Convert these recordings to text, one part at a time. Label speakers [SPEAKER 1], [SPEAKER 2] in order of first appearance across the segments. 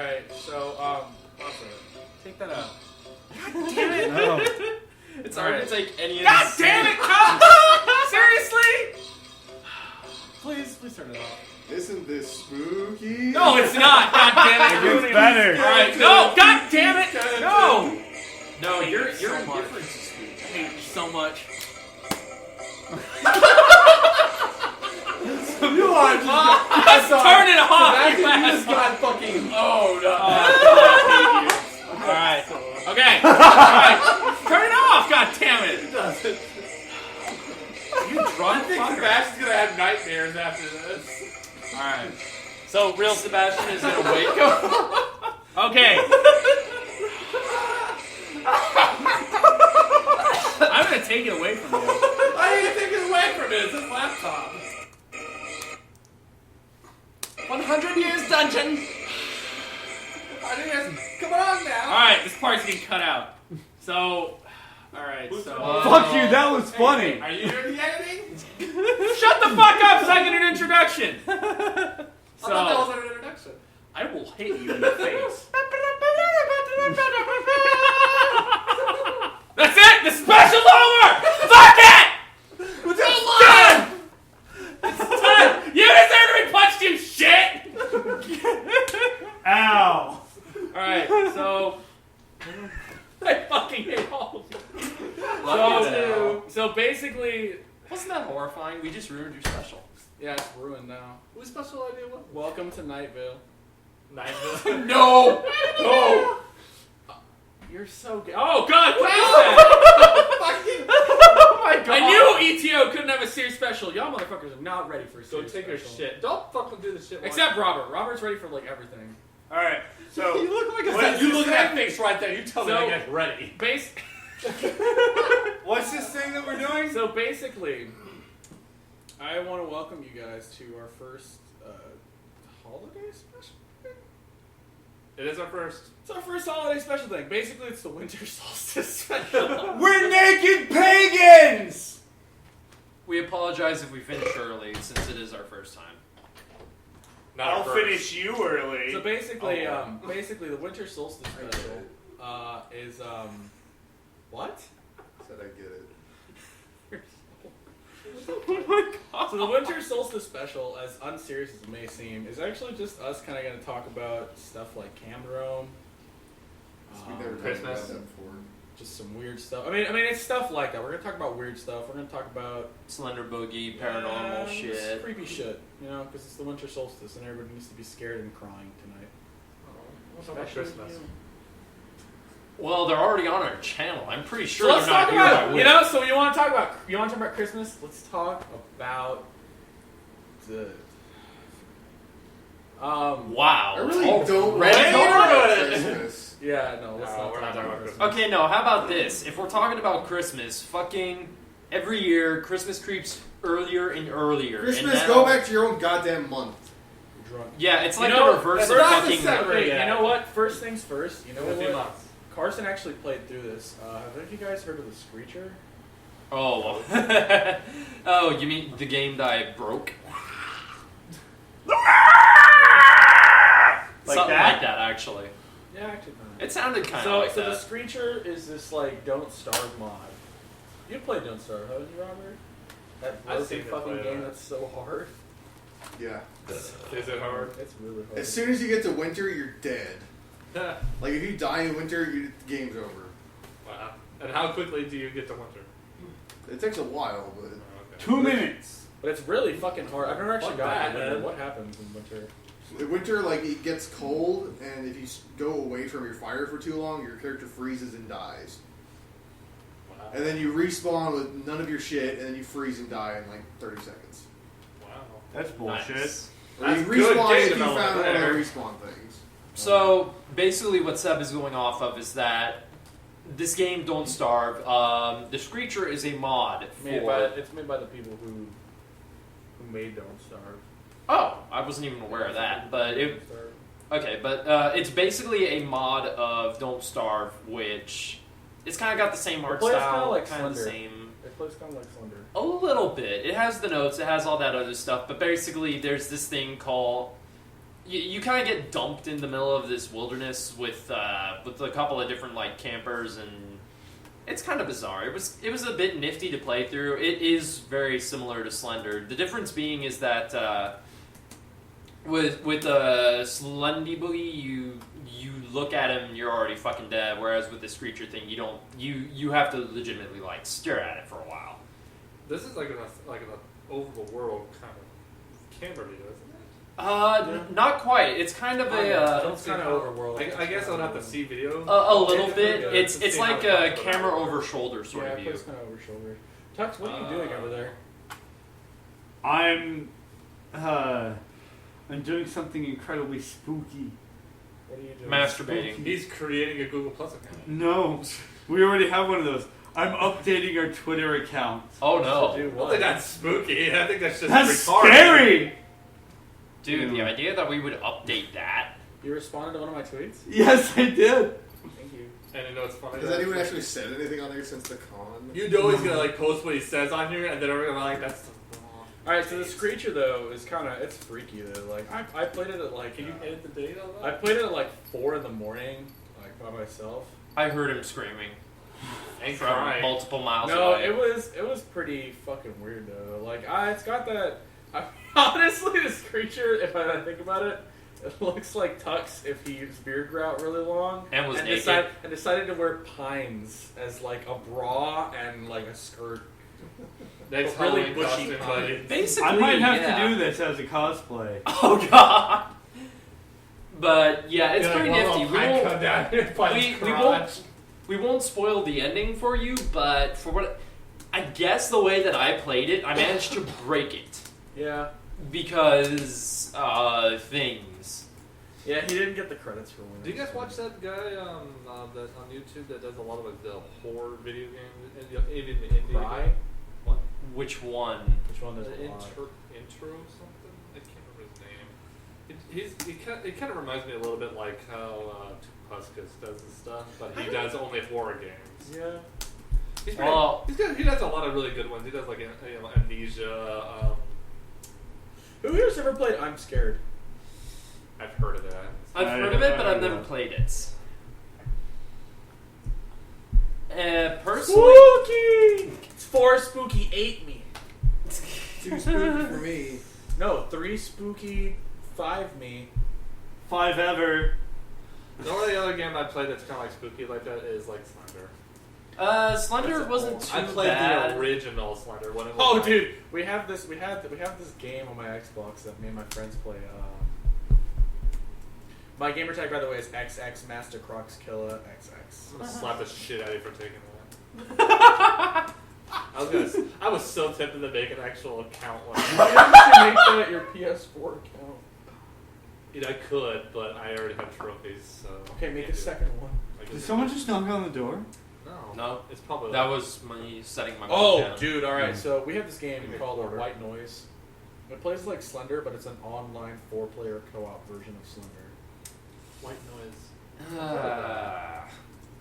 [SPEAKER 1] Alright, so, take that out.
[SPEAKER 2] God damn it!
[SPEAKER 3] No.
[SPEAKER 4] It's hard to take any of
[SPEAKER 2] God
[SPEAKER 4] this.
[SPEAKER 2] damn it, Kyle! Seriously? Please turn it off.
[SPEAKER 5] Isn't this spooky?
[SPEAKER 2] No, it's not. God damn it!
[SPEAKER 3] It gets better.
[SPEAKER 2] Alright, no! God damn it! No!
[SPEAKER 4] No, your
[SPEAKER 2] so much.
[SPEAKER 4] indifference is sweet.
[SPEAKER 2] I hate you so much.
[SPEAKER 1] You are
[SPEAKER 2] Just turn it off, you
[SPEAKER 1] You just
[SPEAKER 2] asshole.
[SPEAKER 1] got fucking owned.
[SPEAKER 2] Alright. Okay. Alright. Turn it off, god damn it. You
[SPEAKER 1] I
[SPEAKER 2] drunk
[SPEAKER 1] think
[SPEAKER 2] fucker.
[SPEAKER 1] Sebastian's gonna have nightmares after this.
[SPEAKER 2] Alright.
[SPEAKER 4] So, real Sebastian is in a wake up.
[SPEAKER 2] Okay. I'm gonna take it away from you.
[SPEAKER 1] I need to take it away from it. It's his laptop.
[SPEAKER 4] 100 years dungeon.
[SPEAKER 1] I think that's. Come on now.
[SPEAKER 2] Alright, this part's getting cut out. So, alright, so.
[SPEAKER 3] Fuck you, that was funny.
[SPEAKER 1] Are you doing the editing?
[SPEAKER 2] Shut the fuck up so I get an introduction!
[SPEAKER 1] I thought that
[SPEAKER 2] So,
[SPEAKER 1] was an introduction.
[SPEAKER 2] I will hit you in the face. That's it! The special's over! Fuck it! It's done! It's done! You deserve to be punched, you shit!
[SPEAKER 3] Ow.
[SPEAKER 2] Alright, so. I fucking hate all of you. So basically.
[SPEAKER 4] Wasn't that horrifying? We just ruined your special.
[SPEAKER 1] Yeah, it's ruined now. Whose special idea was it? Welcome to Nightville.
[SPEAKER 4] Nightville.
[SPEAKER 1] No! No!
[SPEAKER 2] You're so good. Oh god, what is that?
[SPEAKER 1] Oh my god!
[SPEAKER 2] I knew ETO couldn't have a series special. Y'all motherfuckers are not ready for a
[SPEAKER 1] Go
[SPEAKER 2] series
[SPEAKER 1] take your
[SPEAKER 2] special.
[SPEAKER 1] shit. Don't fucking do the shit.
[SPEAKER 2] Except Robert. Robert's ready for like everything.
[SPEAKER 3] Alright, so.
[SPEAKER 1] You look like a.
[SPEAKER 3] What is
[SPEAKER 1] You
[SPEAKER 3] this
[SPEAKER 1] look at that
[SPEAKER 3] thing?
[SPEAKER 1] face right there. You tell me
[SPEAKER 2] So-
[SPEAKER 1] I get ready.
[SPEAKER 3] What's this thing that we're doing?
[SPEAKER 2] So basically, I want to welcome you guys to our first holiday special.
[SPEAKER 1] It is our first.
[SPEAKER 2] It's our first holiday special thing. Basically, it's the winter solstice special.
[SPEAKER 3] We're naked pagans!
[SPEAKER 4] We apologize if we finish early, since it is our first time.
[SPEAKER 1] Not
[SPEAKER 3] I'll
[SPEAKER 1] our first.
[SPEAKER 3] finish you early.
[SPEAKER 2] So basically, basically the winter solstice special is what?
[SPEAKER 5] Said I get it.
[SPEAKER 2] Oh my god. So the winter solstice special, as unserious as it may seem, is actually just us kind of going to talk about stuff like Camdrome.
[SPEAKER 5] We've never
[SPEAKER 1] Christmas.
[SPEAKER 5] talked about that before.
[SPEAKER 2] Just some weird stuff. I mean, it's stuff like that. We're gonna talk about weird stuff. We're gonna talk about
[SPEAKER 4] Slender Boogie, paranormal
[SPEAKER 2] just
[SPEAKER 4] shit.
[SPEAKER 2] creepy shit. You know, because it's the winter solstice and everybody needs to be scared and crying tonight.
[SPEAKER 1] What's up with Christmas?
[SPEAKER 2] you.
[SPEAKER 4] Well, they're already on our channel. I'm pretty
[SPEAKER 2] So
[SPEAKER 4] sure
[SPEAKER 2] let's
[SPEAKER 4] they're not
[SPEAKER 2] talk
[SPEAKER 4] here by
[SPEAKER 2] about
[SPEAKER 4] wish.
[SPEAKER 2] you know. So you want to talk about Christmas? Let's talk about the.
[SPEAKER 4] Wow.
[SPEAKER 5] I really
[SPEAKER 4] Oh,
[SPEAKER 5] don't
[SPEAKER 4] ready
[SPEAKER 5] want to
[SPEAKER 4] for
[SPEAKER 5] talk about
[SPEAKER 4] it?
[SPEAKER 5] Christmas.
[SPEAKER 2] Yeah, no, let's
[SPEAKER 1] No,
[SPEAKER 2] not
[SPEAKER 1] we're
[SPEAKER 2] talk
[SPEAKER 1] not talking
[SPEAKER 2] about
[SPEAKER 1] about
[SPEAKER 2] Christmas.
[SPEAKER 4] Okay, no, how about this? If we're talking about Christmas, fucking every year, Christmas creeps earlier and earlier.
[SPEAKER 5] Christmas,
[SPEAKER 4] and
[SPEAKER 5] go
[SPEAKER 4] now-
[SPEAKER 5] back to your own goddamn month.
[SPEAKER 2] Drunk.
[SPEAKER 4] Yeah, it's
[SPEAKER 2] You
[SPEAKER 4] like
[SPEAKER 2] know,
[SPEAKER 4] the reverse
[SPEAKER 1] that's
[SPEAKER 4] of
[SPEAKER 1] not the
[SPEAKER 4] fucking...
[SPEAKER 1] second-
[SPEAKER 2] Wait,
[SPEAKER 1] Yeah.
[SPEAKER 2] you know what? First things first. You know
[SPEAKER 1] In a few
[SPEAKER 2] what?
[SPEAKER 1] months.
[SPEAKER 2] Carson actually played through this. Have any of you guys heard of the Screecher?
[SPEAKER 4] Oh. Oh, you mean the game that I broke?
[SPEAKER 3] Like
[SPEAKER 4] Something
[SPEAKER 3] that?
[SPEAKER 4] like that, actually.
[SPEAKER 2] Yeah, actually.
[SPEAKER 4] It sounded kind of
[SPEAKER 2] So,
[SPEAKER 4] like
[SPEAKER 2] so the
[SPEAKER 4] that.
[SPEAKER 2] Screecher is this like Don't Starve mod. You played Don't Starve, haven't you, Robert? That
[SPEAKER 1] I've
[SPEAKER 2] broken
[SPEAKER 1] seen it
[SPEAKER 2] fucking
[SPEAKER 1] play,
[SPEAKER 2] game
[SPEAKER 1] yeah.
[SPEAKER 2] that's so hard.
[SPEAKER 5] Yeah.
[SPEAKER 1] Is it hard?
[SPEAKER 2] It's really hard.
[SPEAKER 5] As soon as you get to winter, you're dead. Like, if you die in winter, the game's over.
[SPEAKER 1] Wow. And how quickly do you get to winter?
[SPEAKER 5] It takes a while, but...
[SPEAKER 1] Oh, okay.
[SPEAKER 3] 2 minutes.
[SPEAKER 2] But it's really fucking hard. I've never actually
[SPEAKER 1] Fuck
[SPEAKER 2] gotten
[SPEAKER 1] that,
[SPEAKER 2] to winter.
[SPEAKER 1] man.
[SPEAKER 2] What happens in winter?
[SPEAKER 5] In winter, like, it gets cold, and if you go away from your fire for too long, your character freezes and dies.
[SPEAKER 1] Wow.
[SPEAKER 5] And then you respawn with none of your shit, and then you freeze and die in, like, 30 seconds.
[SPEAKER 1] Wow.
[SPEAKER 3] That's bullshit.
[SPEAKER 4] Nice.
[SPEAKER 5] Or you
[SPEAKER 1] That's good
[SPEAKER 5] respawn
[SPEAKER 1] game
[SPEAKER 5] if you
[SPEAKER 1] development
[SPEAKER 5] found one of the
[SPEAKER 1] there.
[SPEAKER 5] respawn things.
[SPEAKER 4] So, basically what Seb is going off of is that this game, Don't Starve, the Screecher is a mod for...
[SPEAKER 2] It's made by the people who made Don't Starve.
[SPEAKER 4] Oh, I wasn't even aware of that, but it...
[SPEAKER 2] Don't Starve.
[SPEAKER 4] Okay, but it's basically a mod of Don't Starve, which it's kind of got the same art
[SPEAKER 2] plays kinda
[SPEAKER 4] style,
[SPEAKER 2] like
[SPEAKER 4] kind of the
[SPEAKER 2] Slender.
[SPEAKER 4] same.
[SPEAKER 2] It plays kind of like Slender.
[SPEAKER 4] A little bit. It has the notes, it has all that other stuff, but basically there's this thing called you kind of get dumped in the middle of this wilderness with a couple of different like campers, and it's kind of bizarre. It was a bit nifty to play through. It is very similar to Slender. The difference being is that with Slendy Boogie, you look at him and you're already fucking dead. Whereas with this creature thing, you don't. You have to legitimately like stare at it for a while.
[SPEAKER 1] This is like an over the world kind of camera video, isn't it?
[SPEAKER 4] Not quite. It's kind of
[SPEAKER 1] It's kind of overworld. I guess I'll have to see videos.
[SPEAKER 4] a little bit. It's like a camera over shoulder sort of view.
[SPEAKER 6] It's kind of over shoulder. Tux, what are you doing over there?
[SPEAKER 3] I'm doing something incredibly spooky.
[SPEAKER 6] What are you doing?
[SPEAKER 4] Masturbating.
[SPEAKER 1] He's creating a Google Plus account.
[SPEAKER 3] No, we already have one of those. I'm updating our Twitter account.
[SPEAKER 4] Oh no.
[SPEAKER 6] Dude,
[SPEAKER 1] I don't think that's spooky. I think that's just
[SPEAKER 3] That's
[SPEAKER 1] retarded.
[SPEAKER 3] scary!
[SPEAKER 4] Dude, the idea that we would update that.
[SPEAKER 6] You responded to one of my tweets?
[SPEAKER 3] Yes, I did.
[SPEAKER 6] Thank you.
[SPEAKER 1] And you know what's funny?
[SPEAKER 5] Has anyone actually said anything on there since the con?
[SPEAKER 1] You know he's gonna like post what he says on here, and then we're gonna like that's wrong.
[SPEAKER 6] Alright, so this creature though is kind of, it's freaky though. Like, I played it at like,
[SPEAKER 1] Can you edit the date on
[SPEAKER 6] I
[SPEAKER 1] that?
[SPEAKER 6] played it at like 4 in the morning, like by myself.
[SPEAKER 4] I heard him screaming
[SPEAKER 1] And
[SPEAKER 4] from
[SPEAKER 1] crying.
[SPEAKER 4] multiple miles
[SPEAKER 6] No,
[SPEAKER 4] away.
[SPEAKER 6] it was pretty fucking weird though. Like, it's got that. Honestly, this creature, if I think about it, it looks like Tux if his beard grew out really long
[SPEAKER 4] And was naked.
[SPEAKER 6] decided to wear pines as like a bra and like a skirt.
[SPEAKER 1] Next
[SPEAKER 6] really
[SPEAKER 1] Halloween
[SPEAKER 6] bushy
[SPEAKER 1] costume,
[SPEAKER 6] pine.
[SPEAKER 1] buddy.
[SPEAKER 4] Basically,
[SPEAKER 3] I might have
[SPEAKER 4] yeah.
[SPEAKER 3] to do this as a cosplay.
[SPEAKER 4] Oh god. But yeah, it's
[SPEAKER 1] You're
[SPEAKER 4] pretty
[SPEAKER 1] like,
[SPEAKER 4] nifty.
[SPEAKER 1] "Well, pine come down here, pine crotch."
[SPEAKER 4] We won't spoil the ending for you, but for what I guess the way that I played it, I managed to break it
[SPEAKER 6] Yeah.
[SPEAKER 4] because things.
[SPEAKER 6] Yeah, he didn't get the credits for winning.
[SPEAKER 1] Do you guys watch that guy that on YouTube that does a lot of like, the horror video games, even the indie?
[SPEAKER 6] Cry?
[SPEAKER 1] What?
[SPEAKER 4] Which one?
[SPEAKER 6] Which one does
[SPEAKER 1] The
[SPEAKER 6] it want?
[SPEAKER 1] intro something? I can't remember his name. He kind of reminds me a little bit like how Tupuscus does his stuff, but he does only horror games.
[SPEAKER 6] Yeah.
[SPEAKER 1] He's pretty,
[SPEAKER 4] Well-
[SPEAKER 1] he does a lot of really good ones. He does like Amnesia.
[SPEAKER 6] Who here's ever played I'm Scared?
[SPEAKER 1] I've heard of that.
[SPEAKER 4] I've heard of it, but I've never played it. Personally,
[SPEAKER 6] Spooky! It's 4 spooky, 8 me.
[SPEAKER 5] Too spooky for me.
[SPEAKER 6] No, 3 spooky, 5 me.
[SPEAKER 3] 5 ever.
[SPEAKER 1] The only other game I played that's kind of like spooky like that is like Slender.
[SPEAKER 4] Slender wasn't too
[SPEAKER 1] I played
[SPEAKER 4] bad.
[SPEAKER 1] the original Slender when it was.
[SPEAKER 6] Oh,
[SPEAKER 1] like-
[SPEAKER 6] dude, we have this game on my Xbox that me and my friends play. My gamer tag, by the way, is XX Master Crocs Killer XX.
[SPEAKER 1] I'm gonna slap the shit out of you for taking that. I was so tempted to make an actual account one.
[SPEAKER 6] Why didn't you make that your PS4 account?
[SPEAKER 1] I could, but I already have trophies, so.
[SPEAKER 6] Okay, make a
[SPEAKER 1] can't do
[SPEAKER 6] second
[SPEAKER 1] it.
[SPEAKER 6] one.
[SPEAKER 1] I
[SPEAKER 3] Did
[SPEAKER 1] just-
[SPEAKER 3] someone just knock on the door?
[SPEAKER 1] No.
[SPEAKER 4] No.
[SPEAKER 1] It's probably.
[SPEAKER 4] That was me setting my
[SPEAKER 6] Oh,
[SPEAKER 4] down.
[SPEAKER 6] dude, alright, so we have this game
[SPEAKER 1] Give me
[SPEAKER 6] called
[SPEAKER 1] a quarter.
[SPEAKER 6] White Noise. It plays like Slender, but it's an online 4-player co-op version of Slender.
[SPEAKER 1] White noise.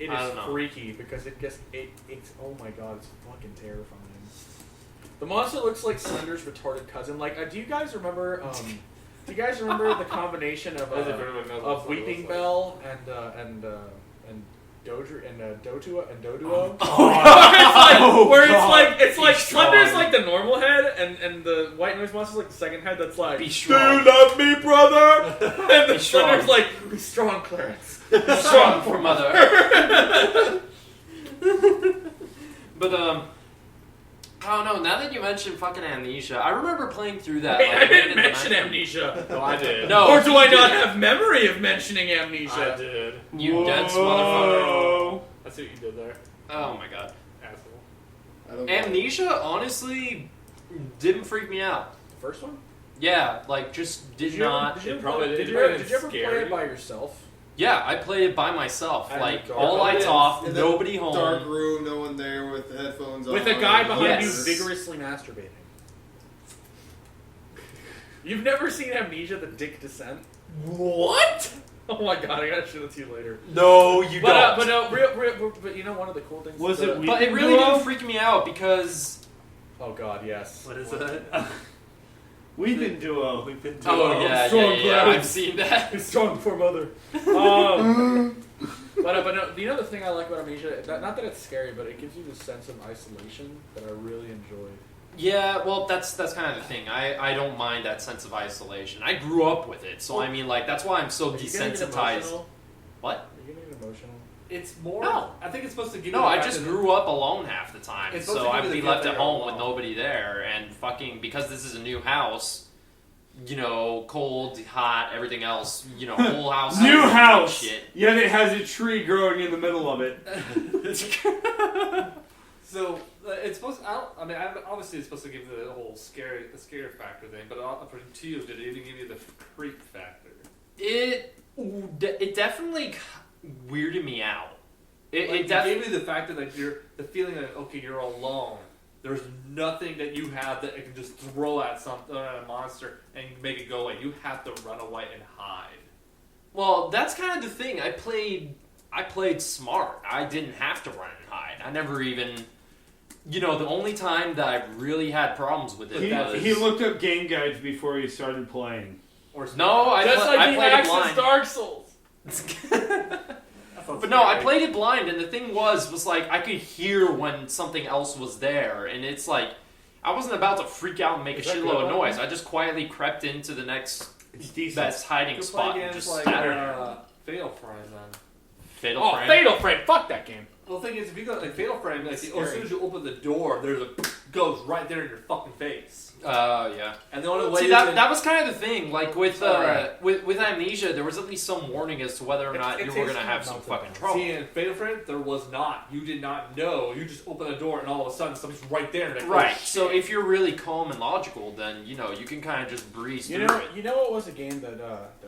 [SPEAKER 6] It
[SPEAKER 4] I
[SPEAKER 6] is
[SPEAKER 4] don't know.
[SPEAKER 6] freaky because it's oh my god, it's fucking terrifying. The monster looks like Slender's retarded cousin. Like, do you guys remember? Do you guys remember the combination of
[SPEAKER 1] As if everyone knows what Slender
[SPEAKER 6] Weeping
[SPEAKER 1] looks like.
[SPEAKER 6] Bell and Doja and Dotua and Doduo?
[SPEAKER 3] Oh,
[SPEAKER 6] where
[SPEAKER 3] God.
[SPEAKER 6] it's like
[SPEAKER 4] Be
[SPEAKER 6] Slender's
[SPEAKER 4] strong.
[SPEAKER 6] like the normal head, and the White Noise monster's like the second head. That's like,
[SPEAKER 4] Be
[SPEAKER 6] do
[SPEAKER 4] strong.
[SPEAKER 6] you love me, brother? And the
[SPEAKER 4] Be strong.
[SPEAKER 6] Slender's like, be strong, Clarence.
[SPEAKER 4] Strong for mother. But I don't know. Now that you mentioned fucking Amnesia, I remember playing through that.
[SPEAKER 6] Hey,
[SPEAKER 4] like,
[SPEAKER 6] I
[SPEAKER 4] late
[SPEAKER 6] didn't
[SPEAKER 4] in the
[SPEAKER 6] mention
[SPEAKER 4] night.
[SPEAKER 6] Amnesia.
[SPEAKER 1] No, I did.
[SPEAKER 4] No.
[SPEAKER 6] Or do I
[SPEAKER 4] you
[SPEAKER 6] not
[SPEAKER 4] didn't.
[SPEAKER 6] have memory of mentioning Amnesia?
[SPEAKER 1] I did.
[SPEAKER 4] You dense motherfucker.
[SPEAKER 3] Whoa.
[SPEAKER 1] I see what you did there,
[SPEAKER 4] Oh my god.
[SPEAKER 1] asshole.
[SPEAKER 5] I don't know.
[SPEAKER 4] Amnesia honestly didn't freak me out.
[SPEAKER 6] The first one?
[SPEAKER 4] Yeah, like just did not.
[SPEAKER 6] Did you,
[SPEAKER 1] It
[SPEAKER 6] ever,
[SPEAKER 1] probably-
[SPEAKER 6] did
[SPEAKER 1] it
[SPEAKER 6] you,
[SPEAKER 1] probably
[SPEAKER 6] did you ever
[SPEAKER 1] didn't
[SPEAKER 6] play
[SPEAKER 1] scare
[SPEAKER 6] it by yourself?
[SPEAKER 4] Yeah, I played it by myself.
[SPEAKER 6] And
[SPEAKER 4] Like
[SPEAKER 6] dark.
[SPEAKER 4] all lights off,
[SPEAKER 5] In the
[SPEAKER 4] nobody home.
[SPEAKER 5] Dark room, no one there with the headphones on.
[SPEAKER 6] With a guy behind
[SPEAKER 4] Yes.
[SPEAKER 6] you vigorously masturbating. You've never seen Amnesia: The Dick Descent?
[SPEAKER 4] What?
[SPEAKER 6] Oh my god, I gotta show it to you later.
[SPEAKER 4] No, you don't.
[SPEAKER 6] But but you know one of the cool things.
[SPEAKER 3] Was
[SPEAKER 6] the-
[SPEAKER 3] it
[SPEAKER 4] But it
[SPEAKER 3] Weeping
[SPEAKER 4] really
[SPEAKER 3] Willow?
[SPEAKER 4] didn't freak me out because
[SPEAKER 6] Oh god, yes.
[SPEAKER 3] What is it? We've been duo.
[SPEAKER 4] Oh yeah,
[SPEAKER 6] strong
[SPEAKER 4] yeah.
[SPEAKER 6] ground.
[SPEAKER 4] I've seen that.
[SPEAKER 6] Strong for mother. But no, you know the thing I like about Amnesia? Not that it's scary, but it gives you this sense of isolation that I really enjoy.
[SPEAKER 4] Yeah, well, that's kind of the thing. I don't mind that sense of isolation. I grew up with it, so I mean, like, that's why I'm so
[SPEAKER 6] Are you getting
[SPEAKER 4] desensitized.
[SPEAKER 6] emotional?
[SPEAKER 4] What?
[SPEAKER 6] Are you getting emotional?
[SPEAKER 1] It's more.
[SPEAKER 4] No.
[SPEAKER 1] I think it's supposed to give you.
[SPEAKER 4] No,
[SPEAKER 1] the
[SPEAKER 4] I
[SPEAKER 1] fact
[SPEAKER 4] just
[SPEAKER 1] that
[SPEAKER 4] grew up alone half the time,
[SPEAKER 1] It's supposed
[SPEAKER 4] so
[SPEAKER 1] to give
[SPEAKER 4] I'd
[SPEAKER 1] you
[SPEAKER 4] be
[SPEAKER 1] the
[SPEAKER 4] left
[SPEAKER 1] feel
[SPEAKER 4] at
[SPEAKER 1] that you're
[SPEAKER 4] home with
[SPEAKER 1] alone.
[SPEAKER 4] nobody there, and fucking because this is a new house, you know, cold, hot, everything else, you know, whole house,
[SPEAKER 3] New
[SPEAKER 4] smells like
[SPEAKER 3] house!
[SPEAKER 4] shit.
[SPEAKER 3] Yet it has a tree growing in the middle of it.
[SPEAKER 1] So it's supposed. Obviously, it's supposed to give you the whole scary factor thing. But to you, did it even give you the creep factor?
[SPEAKER 4] It definitely weirded me out. It
[SPEAKER 1] gave you the factor that the feeling that okay, you're alone. There's nothing that you have that it can just throw at something, at a monster, and make it go away. You have to run away and hide.
[SPEAKER 4] Well, that's kind of the thing. I played smart. I didn't have to run and hide. I never even. You know, the only time that I really had problems with it was...
[SPEAKER 3] He looked up game guides before he started playing.
[SPEAKER 4] No, I played it blind.
[SPEAKER 6] Dark Souls.
[SPEAKER 4] But no, I played it blind, and the thing was like, I could hear when something else was there, and it's like, I wasn't about to freak out and make a shitload of noise. I just quietly crept into the next best hiding spot and just sat there.
[SPEAKER 1] Fatal Frame, then.
[SPEAKER 4] Fatal Frame?
[SPEAKER 6] Fatal Frame. Fuck that game.
[SPEAKER 1] Well, the thing is, if you go like Fatal Frame, like as soon as you open the door, there's a goes right there in your fucking face.
[SPEAKER 4] Yeah.
[SPEAKER 1] And the only way
[SPEAKER 4] See, that was kind of the thing. Like with Amnesia, there was at least some warning as to whether or not you were gonna have some fucking trouble.
[SPEAKER 1] See, in Fatal Frame, there was not. You did not know. You just open the door, and all of a sudden, something's right there. And
[SPEAKER 4] Right. So if you're really calm and logical, then you know you can kind of just breeze through it.
[SPEAKER 6] You know what was a game that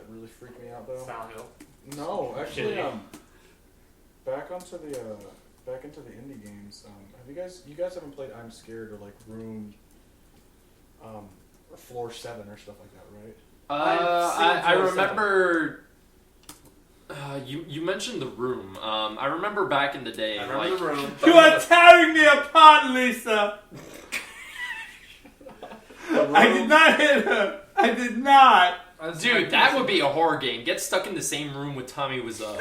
[SPEAKER 6] really freaked me out though?
[SPEAKER 1] Silent Hill.
[SPEAKER 6] No, actually, back into the indie games. Have you guys haven't played I'm Scared or like Room, or Floor 7 or stuff like that, right?
[SPEAKER 4] I remember. You mentioned the Room. I remember back in the day.
[SPEAKER 1] I remember the Room.
[SPEAKER 3] You are tearing me apart, Lisa! I did not hit her! I did not!
[SPEAKER 4] Dude, that would be a horror game. Get stuck in the same room with Tommy Wiseau.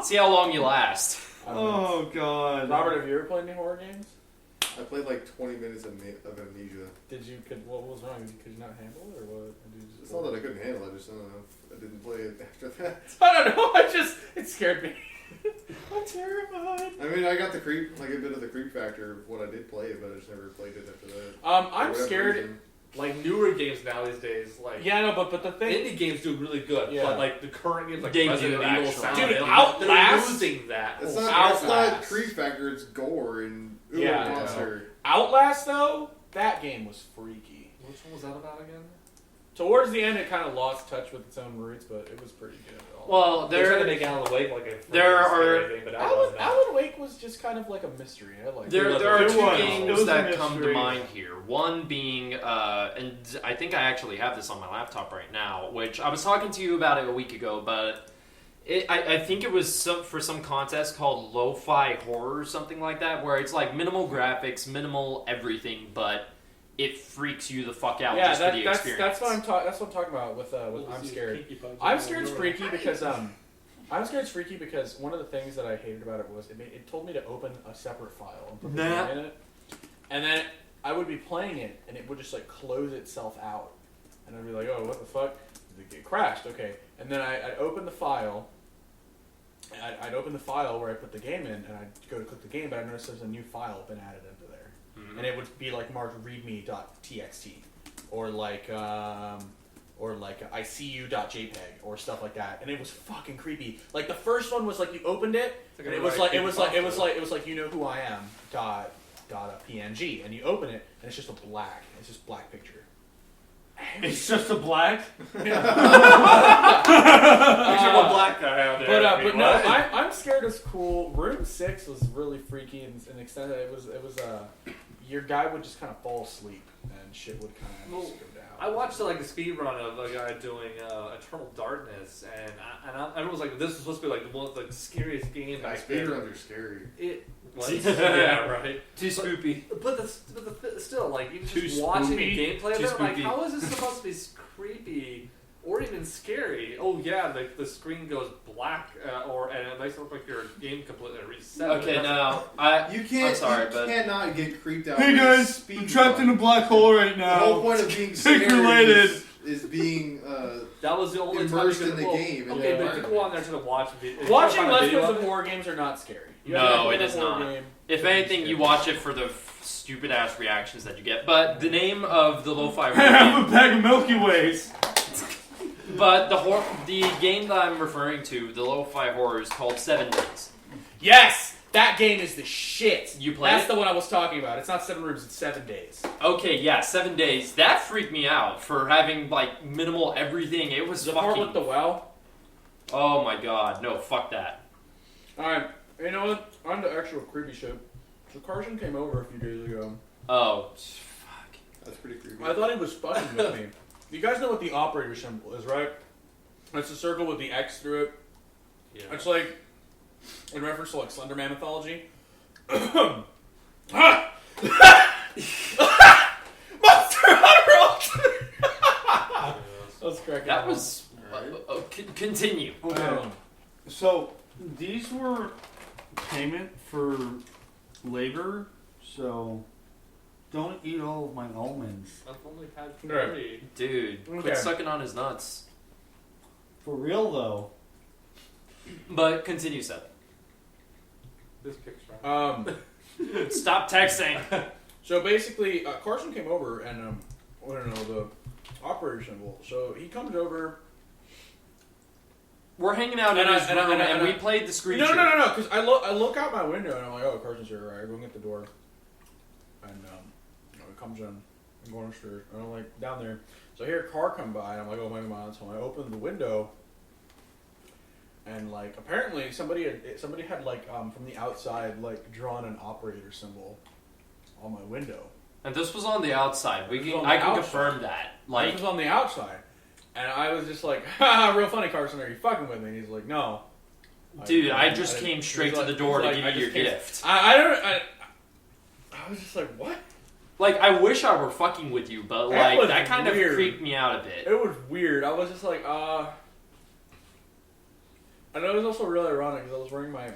[SPEAKER 4] See how long you last.
[SPEAKER 3] Oh, God.
[SPEAKER 6] Robert, have you ever played any horror games?
[SPEAKER 5] I played like 20 minutes of Amnesia.
[SPEAKER 6] What was wrong? Could you not handle it, or what?
[SPEAKER 5] It's not that I couldn't handle it, I just don't know. I didn't play it after that.
[SPEAKER 6] I don't know. It scared me. I'm terrified.
[SPEAKER 5] I mean, I got the creep, like a bit of the creep factor of what I did play it, but I just never played it after that.
[SPEAKER 6] I'm scared.
[SPEAKER 5] Reason.
[SPEAKER 1] Like newer games nowadays, like
[SPEAKER 6] Yeah, no, but the thing,
[SPEAKER 1] indie games do really good.
[SPEAKER 6] Yeah.
[SPEAKER 1] But like the current games, like
[SPEAKER 4] They
[SPEAKER 1] Resident
[SPEAKER 4] do,
[SPEAKER 1] Evil,
[SPEAKER 4] actually.
[SPEAKER 1] Silent
[SPEAKER 6] Dude,
[SPEAKER 1] Hill,
[SPEAKER 6] Outlast-
[SPEAKER 1] they're losing that.
[SPEAKER 5] It's
[SPEAKER 1] whole
[SPEAKER 5] not
[SPEAKER 6] Outlast.
[SPEAKER 5] creep factor, it's gore and
[SPEAKER 6] Yeah,
[SPEAKER 5] monster.
[SPEAKER 6] Outlast though, that game was freaky.
[SPEAKER 1] Which one was that about again?
[SPEAKER 6] Towards the end, it kind of lost touch with its own roots, but it was pretty good.
[SPEAKER 4] Well,
[SPEAKER 1] They're trying to
[SPEAKER 4] there
[SPEAKER 1] make Alan Wake like a
[SPEAKER 4] there
[SPEAKER 1] freaking
[SPEAKER 4] are-
[SPEAKER 1] scary thing, but Alan
[SPEAKER 6] Alan Wake was just kind of like a mystery. I like
[SPEAKER 4] there
[SPEAKER 6] it.
[SPEAKER 4] are
[SPEAKER 3] It
[SPEAKER 4] two
[SPEAKER 3] was. It
[SPEAKER 4] games
[SPEAKER 3] was a
[SPEAKER 4] that come to
[SPEAKER 3] mystery.
[SPEAKER 4] mind here. One being, and I think I actually have this on my laptop right now, which I was talking to you about it a week ago, but I think it was for some contest called Lo-Fi Horror or something like that, where it's like minimal graphics, minimal everything, but it freaks you the fuck out just for the experience.
[SPEAKER 6] that's what I'm talking about with I'm Scared. I'm Scared's freaky because I'm Scared's freaky because one of the things that I hated about it was it told me to open a separate file and put the game in it, and then I would be playing it and it would just like close itself out, and I'd be like, oh, what the fuck? It crashed. Okay, and then I'd open the file. I'd open the file where I put the game in, and I'd go to click the game, but I noticed there's a new file been added into there. And it would be like marked readme.txt or like ICU.jpg or stuff like that, and it was fucking creepy. Like the first one was like you opened it, and it was like you know who I am dot a PNG, and you open it, and it's just black picture.
[SPEAKER 3] It's just a black?
[SPEAKER 1] Picture of a black guy out there.
[SPEAKER 6] But no, I'm Scared is cool. Room 6 was really freaky in the extent that it was your guy would just kind of fall asleep and shit would kind of
[SPEAKER 1] Well,
[SPEAKER 6] just go down.
[SPEAKER 1] I watched like a speed run of a guy doing Eternal Darkness, and everyone was like, "This is supposed to be like the scariest game back then."
[SPEAKER 5] Speedruns are scary.
[SPEAKER 1] It what? Yeah, right.
[SPEAKER 4] Too spoopy.
[SPEAKER 1] But still, like even
[SPEAKER 3] Too
[SPEAKER 1] just watching
[SPEAKER 3] spooky?
[SPEAKER 1] the gameplay of
[SPEAKER 4] Too
[SPEAKER 1] it, I'm like,
[SPEAKER 4] spooky.
[SPEAKER 1] how is this supposed to be creepy or even scary? Oh yeah, the screen goes black, and it makes it look like your game completely reset.
[SPEAKER 4] Okay,
[SPEAKER 1] That's-
[SPEAKER 4] now
[SPEAKER 5] You can't.
[SPEAKER 4] I'm sorry,
[SPEAKER 5] you
[SPEAKER 4] but
[SPEAKER 5] cannot get creeped out.
[SPEAKER 3] Hey
[SPEAKER 5] with a
[SPEAKER 3] guys,
[SPEAKER 5] speed
[SPEAKER 3] I'm trapped
[SPEAKER 5] run.
[SPEAKER 3] in a black hole right
[SPEAKER 5] The whole
[SPEAKER 3] now.
[SPEAKER 5] point of being
[SPEAKER 3] Take
[SPEAKER 5] scared
[SPEAKER 3] related.
[SPEAKER 5] is being
[SPEAKER 1] that was the only
[SPEAKER 5] immersed
[SPEAKER 1] time you
[SPEAKER 5] in
[SPEAKER 1] could,
[SPEAKER 5] the game.
[SPEAKER 1] Okay,
[SPEAKER 5] and
[SPEAKER 1] but you go on there to watch.
[SPEAKER 6] Watching Let's Plays of horror games are not scary. You
[SPEAKER 4] No,
[SPEAKER 6] have to
[SPEAKER 4] it
[SPEAKER 6] play
[SPEAKER 4] is
[SPEAKER 6] a horror
[SPEAKER 4] not.
[SPEAKER 6] game.
[SPEAKER 4] if anything, you watch it for the stupid ass reactions that you get. But the name of the lo-fi
[SPEAKER 3] I
[SPEAKER 4] horror
[SPEAKER 3] have a bag of Milky Ways.
[SPEAKER 4] but the game that I'm referring to, the lo-fi horror, is called 7 Days.
[SPEAKER 6] Yes! That game is the shit.
[SPEAKER 4] You played
[SPEAKER 6] That's
[SPEAKER 4] it?
[SPEAKER 6] the one I was talking about. It's not 7 rooms, it's 7 days.
[SPEAKER 4] Okay, yeah, 7 Days. That freaked me out for having like minimal everything. It was
[SPEAKER 6] The part
[SPEAKER 4] fucking.
[SPEAKER 6] with the well.
[SPEAKER 4] Oh my god, no, fuck that.
[SPEAKER 6] Alright, you know what? On the actual creepy shit. So Carson came over a few days ago.
[SPEAKER 4] Oh, fuck.
[SPEAKER 5] That's pretty creepy.
[SPEAKER 6] I thought he was fucking with me. You guys know what the operator symbol is, right? It's a circle with the X through it.
[SPEAKER 1] Yeah.
[SPEAKER 6] It's like in reference to like Slender Man mythology. Monster Hunter That's correct.
[SPEAKER 4] That was.
[SPEAKER 5] Alright.
[SPEAKER 4] Continue.
[SPEAKER 3] Okay. So these were payment for labor. So don't eat all of my almonds.
[SPEAKER 1] I've only had
[SPEAKER 6] Right.
[SPEAKER 1] 3.
[SPEAKER 4] Dude,
[SPEAKER 6] Okay.
[SPEAKER 4] quit sucking on his nuts.
[SPEAKER 3] For real though.
[SPEAKER 4] But continue, Seth.
[SPEAKER 1] This picture.
[SPEAKER 4] Stop texting.
[SPEAKER 6] So basically, Carson came over and I don't know the operator symbol. So he comes over.
[SPEAKER 4] We're hanging out in
[SPEAKER 6] And I-
[SPEAKER 4] his
[SPEAKER 6] and I-
[SPEAKER 4] room,
[SPEAKER 6] and I-
[SPEAKER 4] and
[SPEAKER 6] and
[SPEAKER 4] we
[SPEAKER 6] I-
[SPEAKER 4] played the screen.
[SPEAKER 6] No,
[SPEAKER 4] share.
[SPEAKER 6] no, because I look out my window and I'm like, oh, Carson's here, right? I go and get the door, and he comes in. I'm going upstairs, and I'm like down there. So I hear a car come by, and I'm like, oh my god! So I open the window, and like apparently somebody had like from the outside like drawn an operator symbol on my window.
[SPEAKER 4] And this was on the outside.
[SPEAKER 6] This was on
[SPEAKER 4] I
[SPEAKER 6] the
[SPEAKER 4] can
[SPEAKER 6] outside.
[SPEAKER 4] confirm that.
[SPEAKER 6] This
[SPEAKER 4] Like,
[SPEAKER 6] was on the outside, and I was just like, haha, real funny, Carson. Are you fucking with me? And he's like, no.
[SPEAKER 4] dude, I
[SPEAKER 6] didn't-
[SPEAKER 4] just
[SPEAKER 6] didn't-
[SPEAKER 4] came straight
[SPEAKER 6] he's
[SPEAKER 4] to
[SPEAKER 6] like-
[SPEAKER 4] the door
[SPEAKER 6] he's
[SPEAKER 4] to
[SPEAKER 6] like,
[SPEAKER 4] give
[SPEAKER 6] I
[SPEAKER 4] you your
[SPEAKER 6] just came-
[SPEAKER 4] gift.
[SPEAKER 6] I was just like, what?
[SPEAKER 4] Like, I wish I were fucking with you, but
[SPEAKER 6] That
[SPEAKER 4] like
[SPEAKER 6] was
[SPEAKER 4] that kind of
[SPEAKER 6] weird.
[SPEAKER 4] creeped me out a bit.
[SPEAKER 6] It was weird. I was just like, I know it was also really ironic because I was wearing my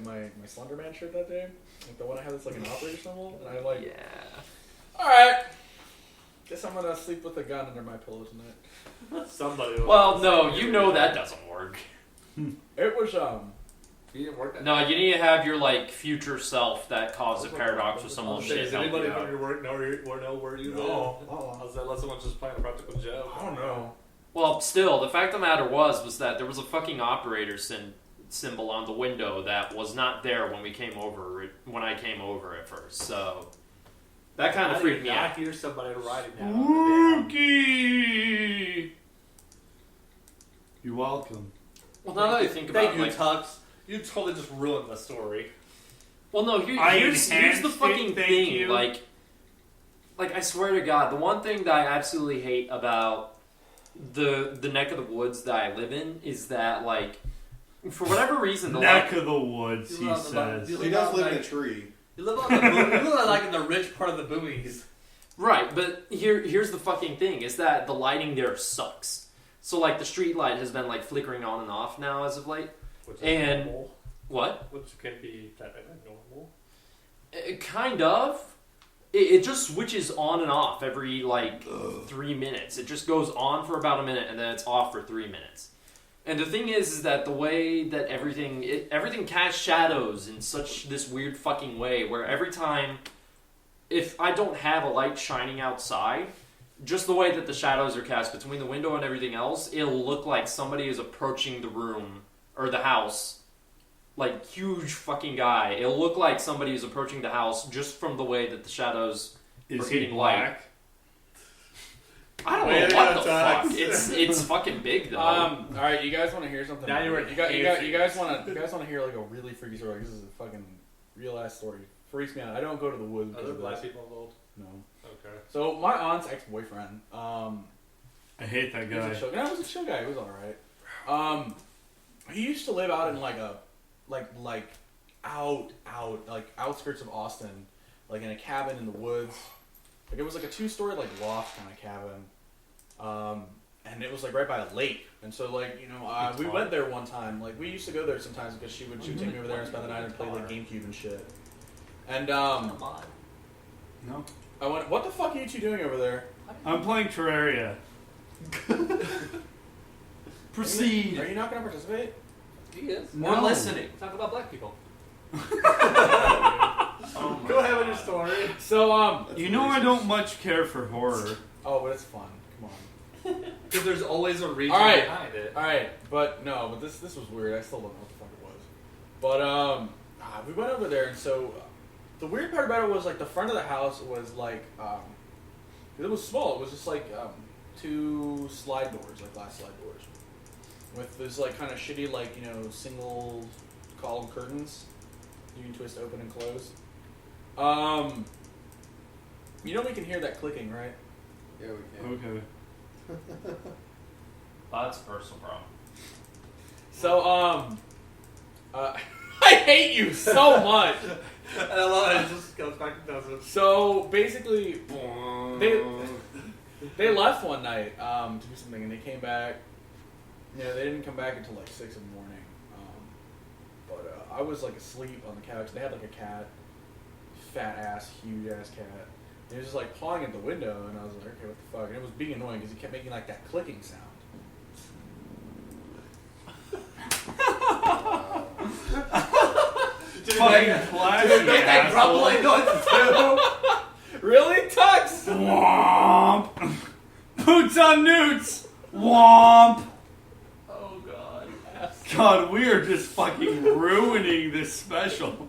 [SPEAKER 6] Slender Man shirt that day, like the one I had that's like an operator symbol, and I like,
[SPEAKER 4] Yeah.
[SPEAKER 6] all right, guess I'm gonna sleep with a gun under my pillow tonight.
[SPEAKER 1] Somebody.
[SPEAKER 4] Well, no, you know that doesn't work.
[SPEAKER 6] It was
[SPEAKER 1] You didn't work that.
[SPEAKER 4] No, you need to have your like future self that caused a paradox or some
[SPEAKER 1] I'll say,
[SPEAKER 4] bullshit.
[SPEAKER 1] does
[SPEAKER 4] help
[SPEAKER 1] anybody
[SPEAKER 4] you out.
[SPEAKER 1] from your work know where you live?
[SPEAKER 6] no.
[SPEAKER 1] I'll say, unless someone's just playing a practical joke.
[SPEAKER 6] I don't know.
[SPEAKER 4] Well, still, the fact of the matter was that there was a fucking operator symbol on the window that was not there when we came over. When I came over at first, so that kind of freaked me
[SPEAKER 1] I
[SPEAKER 4] out.
[SPEAKER 1] hear somebody writing that on the
[SPEAKER 3] Spooky. You're welcome.
[SPEAKER 4] Well, now that I think about
[SPEAKER 1] Thank
[SPEAKER 4] it,
[SPEAKER 1] you,
[SPEAKER 4] like,
[SPEAKER 1] Tux. You totally just ruined the story.
[SPEAKER 4] well, no,
[SPEAKER 3] I
[SPEAKER 4] here's the
[SPEAKER 3] enhanced it,
[SPEAKER 4] fucking
[SPEAKER 3] thank
[SPEAKER 4] thing.
[SPEAKER 3] you.
[SPEAKER 4] Like, I swear to God, the one thing that I absolutely hate about the neck of the woods that I live in is that, like, for whatever reason, the
[SPEAKER 3] Neck of the woods,
[SPEAKER 1] You
[SPEAKER 3] he
[SPEAKER 1] live on the-
[SPEAKER 3] says.
[SPEAKER 1] you
[SPEAKER 5] He does live in a tree.
[SPEAKER 1] You live on the you live like in the rich part of the boonies.
[SPEAKER 4] Right, but here's the fucking thing, is that the lighting there sucks. So, like, the street light has been, like, flickering on and off now as of late.
[SPEAKER 1] Which is
[SPEAKER 4] And-
[SPEAKER 1] normal.
[SPEAKER 4] What?
[SPEAKER 1] Which can be normal.
[SPEAKER 4] Kind of. It just switches on and off every, like, 3 minutes. It just goes on for about a minute, and then it's off for 3 minutes. And the thing is that the way that everything casts shadows in such this weird fucking way, where every time, if I don't have a light shining outside, just the way that the shadows are cast between the window and everything else, it'll look like somebody is approaching the room, or the house, like, huge fucking guy. It'll look like somebody is approaching the house just from the way that the shadows
[SPEAKER 3] Is
[SPEAKER 4] are
[SPEAKER 3] he
[SPEAKER 4] hitting light.
[SPEAKER 3] black?
[SPEAKER 4] I don't
[SPEAKER 1] Wait
[SPEAKER 4] know what
[SPEAKER 1] a
[SPEAKER 4] the
[SPEAKER 1] minute,
[SPEAKER 4] fuck. It's fucking big though.
[SPEAKER 6] All right, you guys want to hear something?
[SPEAKER 1] Now you're
[SPEAKER 6] you guys want to hear like a really freaky story. This is a fucking real ass story. freaks me out. I don't go to the woods.
[SPEAKER 2] Are
[SPEAKER 6] because
[SPEAKER 2] there
[SPEAKER 6] of
[SPEAKER 2] black
[SPEAKER 6] this.
[SPEAKER 2] people involved?
[SPEAKER 6] No.
[SPEAKER 2] Okay.
[SPEAKER 6] So my aunt's ex-boyfriend.
[SPEAKER 3] I hate that
[SPEAKER 6] He was
[SPEAKER 3] guy.
[SPEAKER 6] a chill guy. No, he was a chill guy. He was all right. He used to live out in like a, like outskirts of Austin, like in a cabin in the woods. Like it was like a 2-story like loft kind of cabin, and it was like right by a lake. And so like we went there one time. Like we used to go there sometimes because she would take me over there and spend the night and play like GameCube and shit. And
[SPEAKER 1] Come on.
[SPEAKER 3] No.
[SPEAKER 6] I went, what the fuck are you two doing over there?
[SPEAKER 3] I'm playing Terraria. Proceed.
[SPEAKER 6] Are you not gonna participate?
[SPEAKER 1] He is.
[SPEAKER 3] No.
[SPEAKER 4] We're listening.
[SPEAKER 1] Talk about black people.
[SPEAKER 2] Go ahead with your story.
[SPEAKER 6] So
[SPEAKER 3] You know I don't much care for horror.
[SPEAKER 6] oh, but it's fun. Come on.
[SPEAKER 1] Because there's always a reason
[SPEAKER 6] All right.
[SPEAKER 1] behind it.
[SPEAKER 6] All right, but this was weird. I still don't know what the fuck it was. But we went over there, and so the weird part about it was like the front of the house was like it was small. It was just like 2 slide doors, like glass slide doors, with this like kind of shitty like single column curtains you can twist open and close. We can hear that clicking, right?
[SPEAKER 5] Yeah, we can.
[SPEAKER 3] Okay.
[SPEAKER 4] That's a personal problem.
[SPEAKER 6] So I hate you so much.
[SPEAKER 1] And I love it. It just goes back and does it.
[SPEAKER 6] So basically, they left one night to do something, and they came back. They didn't come back until like 6 in the morning. But I was like asleep on the couch. They had like a cat, fat ass, huge ass cat. And he was just like pawing at the window, and I was like, okay, what the fuck? And it was being annoying because he kept making like that clicking sound.
[SPEAKER 3] Fucking flash.
[SPEAKER 1] Make that grumbling noise too.
[SPEAKER 6] Really, Tux?
[SPEAKER 3] Womp. Boots on newts. Womp.
[SPEAKER 1] Oh god.
[SPEAKER 3] God, we are just fucking ruining this special.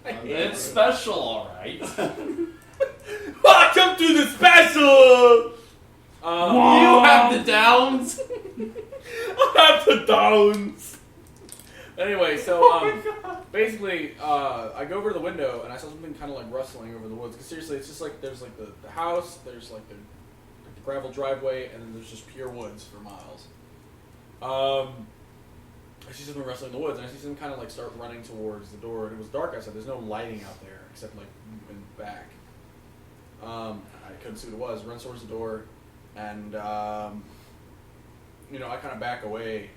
[SPEAKER 4] It's special, alright.
[SPEAKER 6] Welcome to the special.
[SPEAKER 4] You have the downs.
[SPEAKER 6] I have the downs. Anyway, so basically, I go over to the window and I saw something kind of like rustling over the woods. Because seriously, it's just like there's like the house, there's like the gravel driveway, and then there's just pure woods for miles. I see something rustling in the woods, and I see something kind of like start running towards the door. And it was dark outside. There's no lighting out there except like in the back. I couldn't see what it was. Runs towards the door, and I kind of back away,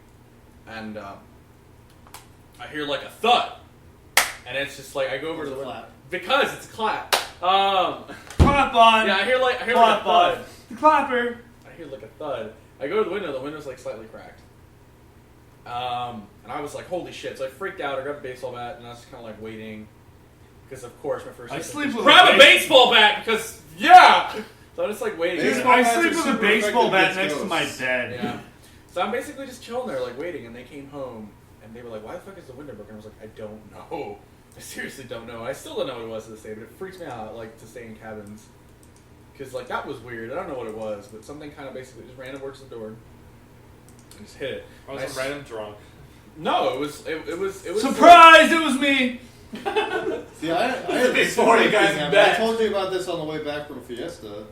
[SPEAKER 6] and I hear like a thud, and it's just like I go over to the window because it's a clap.
[SPEAKER 3] Clap on.
[SPEAKER 6] Yeah, I hear like a
[SPEAKER 3] Clap
[SPEAKER 6] thud.
[SPEAKER 3] on. The clapper.
[SPEAKER 6] I hear like a thud. I go to the window. The window's like slightly cracked. And I was like, holy shit. So I freaked out. I grabbed a baseball bat, and I was just kind of like waiting. Because, of course, my first
[SPEAKER 3] I
[SPEAKER 6] instinct
[SPEAKER 3] sleep
[SPEAKER 6] was,
[SPEAKER 3] with
[SPEAKER 6] grab a baseball bat, because, yeah! So I'm just like waiting.
[SPEAKER 5] Baseball
[SPEAKER 3] I
[SPEAKER 5] bats
[SPEAKER 3] sleep
[SPEAKER 5] are
[SPEAKER 3] with a
[SPEAKER 5] super
[SPEAKER 3] baseball
[SPEAKER 5] effective
[SPEAKER 3] bat
[SPEAKER 5] against
[SPEAKER 3] next to my
[SPEAKER 5] ghosts.
[SPEAKER 3] bed.
[SPEAKER 6] Yeah. So I'm basically just chilling there, like waiting, and they came home, and they were like, why the fuck is the window broken? I was like, I don't know. I seriously don't know. I still don't know what it was to this day, but it freaks me out, like, to stay in cabins. Because, like, that was weird. I don't know what it was, but something kind of basically just ran towards the door and just hit it.
[SPEAKER 2] I was a random drunk.
[SPEAKER 6] No, it was
[SPEAKER 3] Surprise! It was me.
[SPEAKER 5] See, I had
[SPEAKER 1] Big
[SPEAKER 5] this
[SPEAKER 1] 40
[SPEAKER 5] thing
[SPEAKER 1] guys
[SPEAKER 5] happen.
[SPEAKER 1] bet.
[SPEAKER 5] I told you about this on the way back from Fiesta.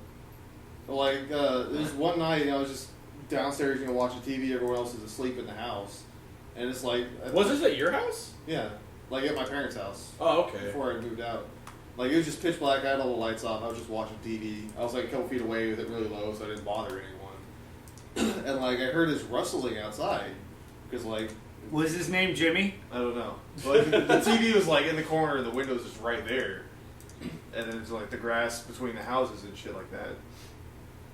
[SPEAKER 5] Like, there was one night, I was just downstairs, watching TV. Everyone else is asleep in the house, and it's like,
[SPEAKER 6] Was this at your house?
[SPEAKER 5] Yeah, like at my parents' house
[SPEAKER 6] Oh, okay.
[SPEAKER 5] before I moved out. Like, it was just pitch black. I had all the lights off. I was just watching TV. I was like a couple feet away with it really low, so I didn't bother anyone. And like, I heard this rustling outside because like.
[SPEAKER 3] Was his name Jimmy?
[SPEAKER 5] I don't know. But the TV was like in the corner and the window's just right there. And then there's like the grass between the houses and shit like that.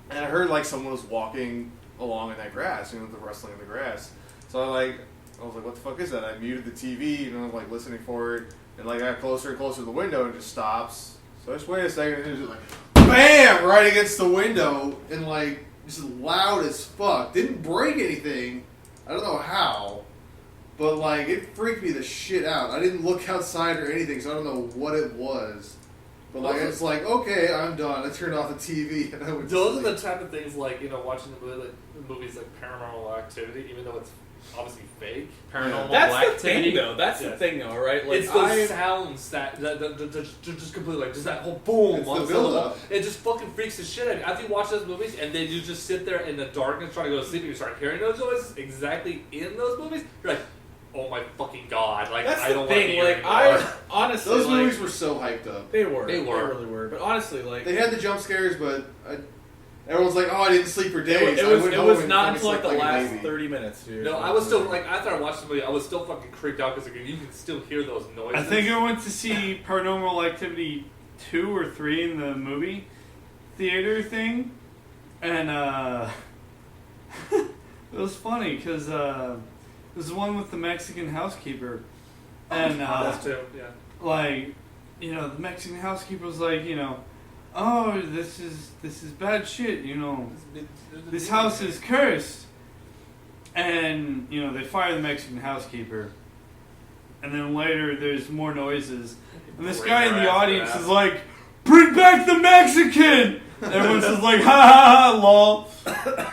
[SPEAKER 5] And I heard like someone was walking along in that grass, the rustling of the grass. So I was like, what the fuck is that? I muted the TV and I'm like listening for it. And like I got closer and closer to the window and it just stops. So I just wait a second and it was just like, BAM! Right against the window and like just loud as fuck. Didn't break anything. I don't know how. But, like, it freaked me the shit out. I didn't look outside or anything, so I don't know what it was. But like, it's like, okay, I'm done. I turned off the TV and I would.
[SPEAKER 1] Those are the type of things like, watching movies like Paranormal Activity, even though it's obviously fake.
[SPEAKER 4] Paranormal
[SPEAKER 6] That's the
[SPEAKER 4] activity.
[SPEAKER 6] thing, though. That's the thing, though, right? Like,
[SPEAKER 1] It's those sounds that just completely like just that whole boom.
[SPEAKER 5] It's
[SPEAKER 1] on
[SPEAKER 5] the build-up.
[SPEAKER 1] It just fucking freaks the shit out of you. After you watch those movies and then you just sit there in the darkness trying to go to sleep and you start hearing those noises exactly in those movies, you're like, oh my fucking god! Like
[SPEAKER 6] that's
[SPEAKER 1] I
[SPEAKER 6] the
[SPEAKER 1] don't want to
[SPEAKER 6] thing.
[SPEAKER 1] hear
[SPEAKER 6] Like
[SPEAKER 1] anymore.
[SPEAKER 6] I honestly,
[SPEAKER 5] Those
[SPEAKER 6] like,
[SPEAKER 5] movies were so hyped up.
[SPEAKER 6] They were.
[SPEAKER 1] They were.
[SPEAKER 6] They really were. But honestly, like
[SPEAKER 5] They had the jump scares, but everyone's like, "Oh, I didn't sleep for days."
[SPEAKER 6] it
[SPEAKER 5] I
[SPEAKER 6] was
[SPEAKER 5] went
[SPEAKER 6] it
[SPEAKER 5] home
[SPEAKER 6] was
[SPEAKER 5] and
[SPEAKER 6] not
[SPEAKER 5] fucking
[SPEAKER 6] until like
[SPEAKER 5] slept
[SPEAKER 6] the
[SPEAKER 5] a
[SPEAKER 6] last
[SPEAKER 5] baby.
[SPEAKER 6] 30 minutes, dude.
[SPEAKER 1] No, I was still like after I watched the movie, I was still fucking creeped out because you can still hear those noises.
[SPEAKER 3] I think I went to see Paranormal Activity 2 or 3 in the movie theater thing, and it was funny because it was the one with the Mexican housekeeper, and
[SPEAKER 1] That's too, yeah.
[SPEAKER 3] like, the Mexican housekeeper was like, oh, this is bad shit, this house is cursed, and they fire the Mexican housekeeper, and then later there's more noises, and this guy in the audience is like, bring back the Mexican. Everyone's just like, ha ha ha, lol.